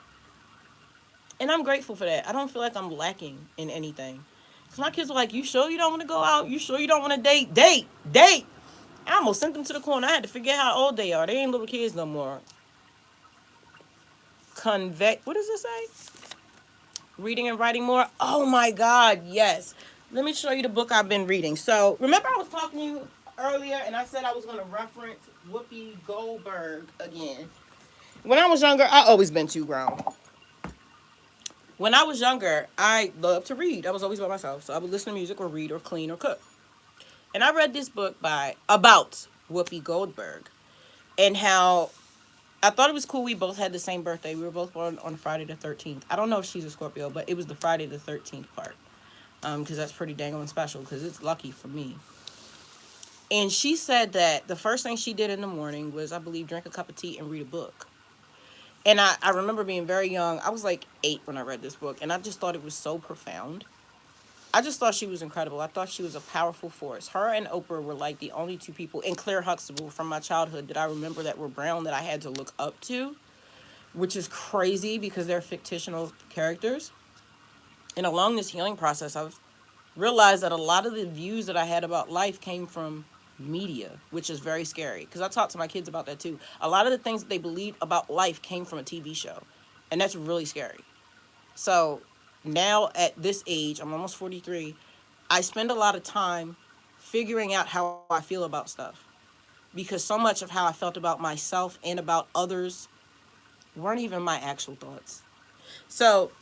And I'm grateful for that. I don't feel like I'm lacking in anything. Because my kids are like, you sure you don't want to go out? You sure you don't want to date? Date! Date! I almost sent them to the corner. I had to figure out how old they are. They ain't little kids no more. What does it say? Reading and writing more. Oh my God, yes. Let me show you the book I've been reading. So remember I was talking to you earlier and I said I was going to reference Whoopi Goldberg again. When I was younger, I always been too grown. When I was younger, I loved to read. I was always by myself. So I would listen to music or read or clean or cook. And I read this book about Whoopi Goldberg and how I thought it was cool we both had the same birthday. We were both born on Friday the 13th. I don't know if she's a Scorpio, but it was the Friday the 13th part. Because that's pretty dang on special because it's lucky for me. And she said that the first thing she did in the morning was, I believe, drink a cup of tea and read a book. And I remember being very young. I was like 8 when I read this book. And I just thought it was so profound. I just thought she was incredible. I thought she was a powerful force. Her and Oprah were like the only two people, and Claire Huxtable from my childhood, that I remember that were brown that I had to look up to, which is crazy because they're fictional characters. And along this healing process, I've realized that a lot of the views that I had about life came from media, which is very scary because I talk to my kids about that too. A lot of the things that they believed about life came from a TV show, and that's really scary. So now at this age, I'm almost 43, I spend a lot of time figuring out how I feel about stuff because so much of how I felt about myself and about others weren't even my actual thoughts. So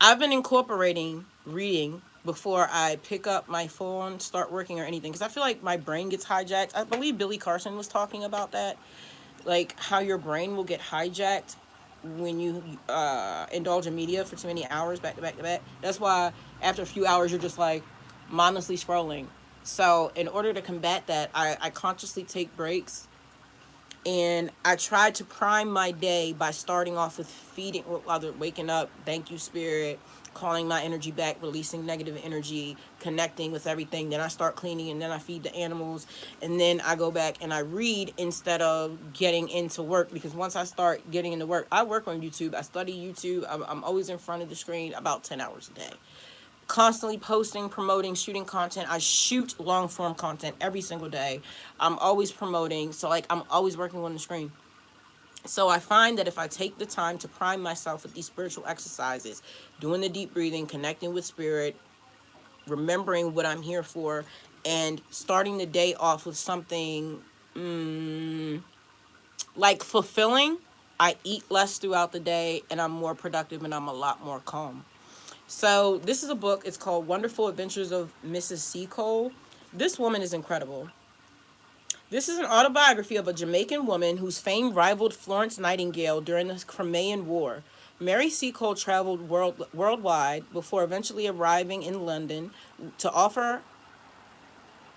I've been incorporating reading before I pick up my phone, start working or anything, because I feel like my brain gets hijacked. I believe Billy Carson was talking about that, like how your brain will get hijacked when you indulge in media for too many hours back to back to back. That's why after a few hours you're just like mindlessly scrolling. So in order to combat that, I consciously take breaks, and I try to prime my day by starting off with feeding, rather waking up, thank you spirit, calling my energy back, releasing negative energy, connecting with everything. Then I start cleaning, and then I feed the animals, and then I go back and I read instead of getting into work, because once I start getting into work, I work on YouTube, I study YouTube, I'm always in front of the screen about 10 hours a day. Constantly posting, promoting, shooting content. I shoot long form content every single day. I'm always promoting. So like I'm always working on the screen. So I find that if I take the time to prime myself with these spiritual exercises, doing the deep breathing, connecting with spirit, remembering what I'm here for, and starting the day off with something like fulfilling, I eat less throughout the day and I'm more productive and I'm a lot more calm. So this is a book. It's called Wonderful Adventures of Mrs. Seacole. This woman is incredible. This is an autobiography of a Jamaican woman whose fame rivaled Florence Nightingale during the Crimean War. Mary Seacole traveled worldwide before eventually arriving in London to offer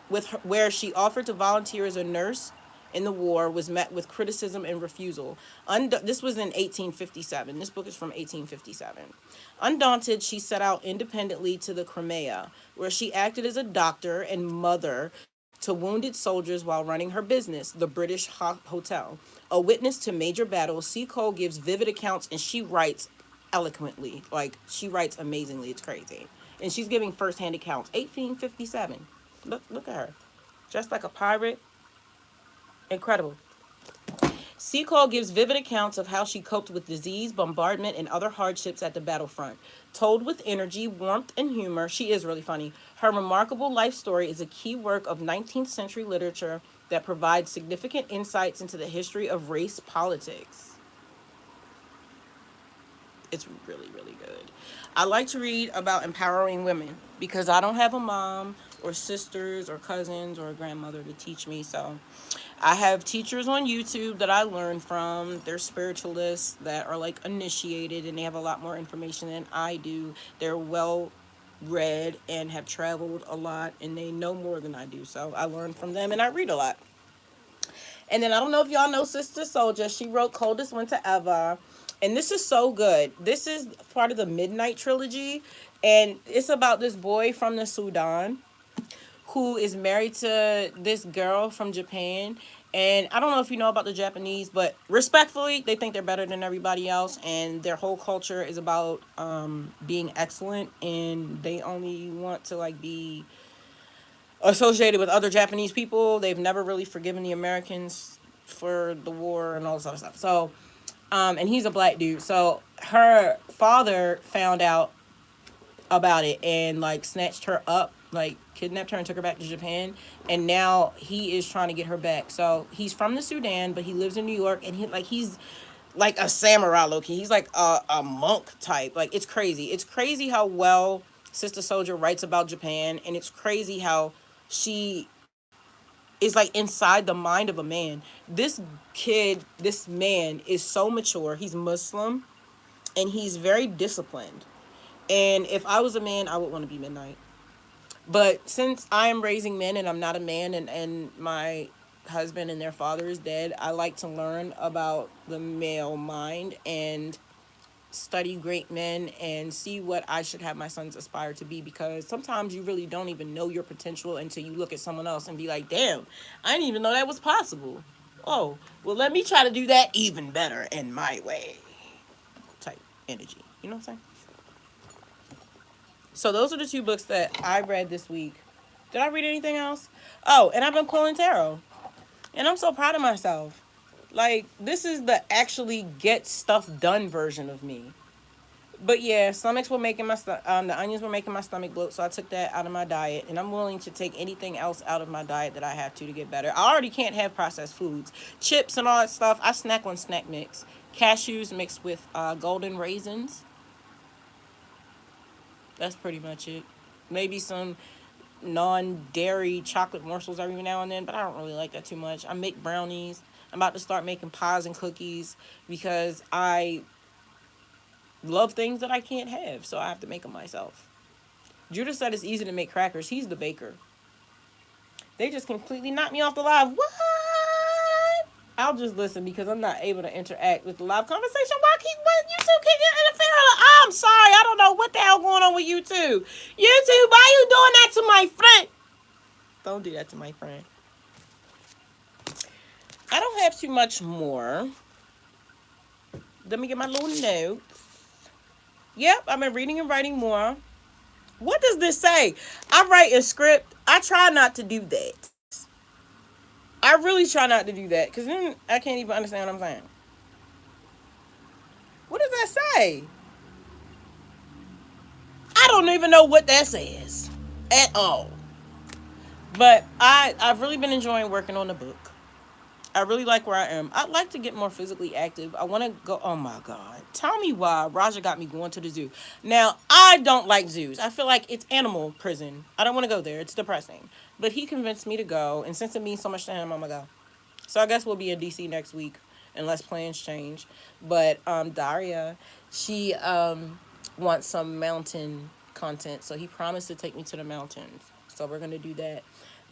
with her, where she offered to volunteer as a nurse in the war, was met with criticism and refusal. This was in 1857. This book is from 1857. Undaunted, she set out independently to the Crimea, where she acted as a doctor and mother to wounded soldiers while running her business, the British Hotel. A witness to major battles, Seacole gives vivid accounts and she writes eloquently. Like, she writes amazingly. It's crazy. And she's giving firsthand accounts. 1857. Look at her. Dressed like a pirate. Incredible. Seacole gives vivid accounts of how she coped with disease, bombardment, and other hardships at the battlefront. Told with energy, warmth, and humor, she is really funny. Her remarkable life story is a key work of 19th century literature that provides significant insights into the history of race politics. It's really, really good. I like to read about empowering women because I don't have a mom or sisters or cousins or a grandmother to teach me. So I have teachers on YouTube that I learn from. They're spiritualists that are like initiated and they have a lot more information than I do. They're well read and have traveled a lot and they know more than I do. So I learn from them and I read a lot. And then I don't know if y'all know Sister Soldier. She wrote Coldest Winter Ever. And this is so good. This is part of the Midnight Trilogy. And it's about this boy from the Sudan who is married to this girl from Japan. And I don't know if you know about the Japanese, but respectfully, they think they're better than everybody else. And their whole culture is about being excellent. And they only want to like be associated with other Japanese people. They've never really forgiven the Americans for the war and all this other stuff. So and he's a black dude. So her father found out about it and like snatched her up, like kidnapped her and took her back to Japan. And now he is trying to get her back. So he's from the Sudan, but he lives in New York and he's like a samurai Loki. He's like a monk type. Like it's crazy. It's crazy how well Sister Soldier writes about Japan, and it's crazy how she is like inside the mind of a man. This man is so mature. He's Muslim and he's very disciplined. And if I was a man, I would want to be Midnight. But since I am raising men and I'm not a man and my husband and their father is dead, I like to learn about the male mind and study great men and see what I should have my sons aspire to be, because sometimes you really don't even know your potential until you look at someone else and be like, damn, I didn't even know that was possible. Oh, well, let me try to do that even better in my way type energy. You know what I'm saying? So those are the two books that I read this week. Did I read anything else? Oh, and I've been pulling tarot. And I'm so proud of myself. Like, this is the actually get stuff done version of me. But yeah, the onions were making my stomach bloat, so I took that out of my diet. And I'm willing to take anything else out of my diet that I have to get better. I already can't have processed foods. Chips and all that stuff, I snack on Snack Mix. Cashews mixed with golden raisins. That's pretty much it. Maybe some non-dairy chocolate morsels every now and then, but I don't really like that too much. I make brownies. I'm about to start making pies and cookies because I love things that I can't have, so I have to make them myself. Judah said it's easy to make crackers. He's the baker. They just completely knocked me off the live. What? I'll just listen because I'm not able to interact with the live conversation. Why keep YouTube can't interfere? I'm sorry. I don't know what the hell going on with YouTube. YouTube, why you doing that to my friend? Don't do that to my friend. I don't have too much more. Let me get my little notes. Yep, I've been reading and writing more. What does this say? I write a script. I try not to do that. I really try not to do that because then I can't even understand what I'm saying. What does that say? I don't even know what that says at all. But I've really been enjoying working on the book. I really like where I am. I'd like to get more physically active. I want to go. Oh my God. Tell me why Raja got me going to the zoo. Now, I don't like zoos. I feel like it's animal prison. I don't want to go there. It's depressing. But he convinced me to go. And since it means so much to him, I'm going to go. So I guess we'll be in DC next week unless plans change. But Daria, she wants some mountain content. So he promised to take me to the mountains. So we're going to do that.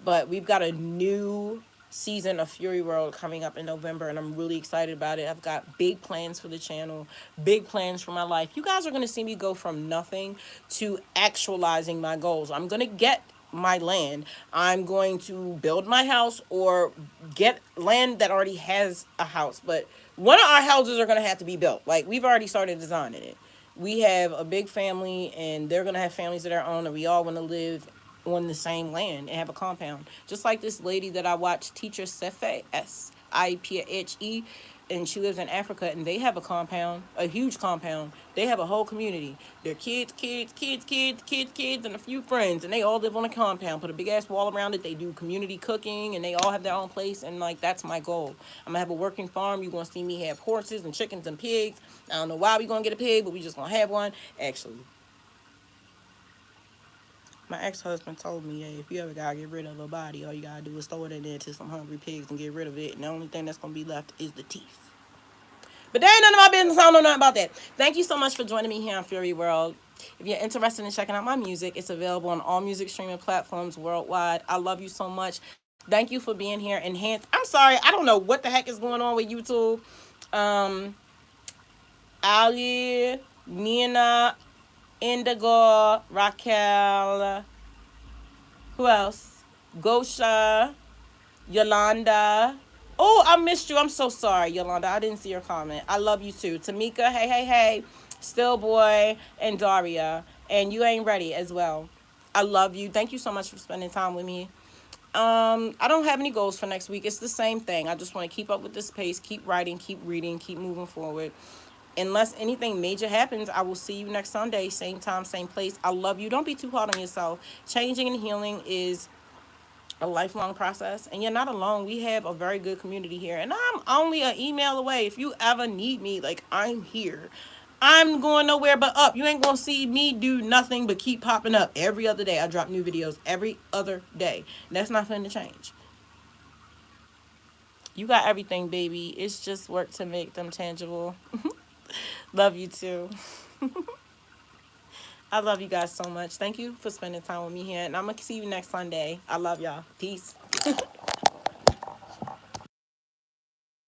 But we've got a new season of Fury World coming up in November, and I'm really excited about it. I've got big plans for the channel, big plans for my life. You guys are going to see me go from nothing to actualizing my goals. I'm going to get my land. I'm going to build my house or get land that already has a house. But one of our houses are going to have to be built. Like, we've already started designing it. We have a big family, and they're going to have families of their own, and we all want to live on the same land and have a compound. Just like this lady that I watched, Teacher Sefe, Siphe, and she lives in Africa, and they have a compound, a huge compound. They have a whole community. Their kids, and a few friends, and they all live on a compound. Put a big ass wall around it. They do community cooking, and they all have their own place. And like, that's my goal. I'm gonna have a working farm. You're gonna see me have horses and chickens and pigs. I don't know why we gonna get a pig, but we just gonna have one. Actually, my ex-husband told me, hey, if you ever gotta get rid of a body, all you gotta do is throw it in there to some hungry pigs and get rid of it. And the only thing that's gonna be left is the teeth. But that ain't none of my business. I don't know nothing about that. Thank you so much for joining me here on Fury World. If you're interested in checking out my music, it's available on all music streaming platforms worldwide. I love you so much. Thank you for being here. Enhance. I'm sorry. I don't know what the heck is going on with YouTube. Ali, Nina, Indigo, Raquel, who else? Gosha, Yolanda. Oh, I missed you. I'm so sorry, Yolanda. I didn't see your comment. I love you too. Tamika, hey. Still Boy, and Daria. And You Ain't Ready as well. I love you. Thank you so much for spending time with me. I don't have any goals for next week. It's the same thing. I just want to keep up with this pace, keep writing, keep reading, keep moving forward. Unless anything major happens, I will see you next Sunday, same time, same place. I love you. Don't be too hard on yourself. Changing and healing is a lifelong process, and you're not alone. We have a very good community here, and I'm only an email away. If you ever need me, like, I'm here. I'm going nowhere but up. You ain't gonna see me do nothing but keep popping up every other day. I drop new videos every other day. That's not going to change. You got everything, baby. It's just work to make them tangible. Love you too. I love you guys so much. Thank you for spending time with me here, and I'm gonna see you next Sunday. I love y'all. Peace.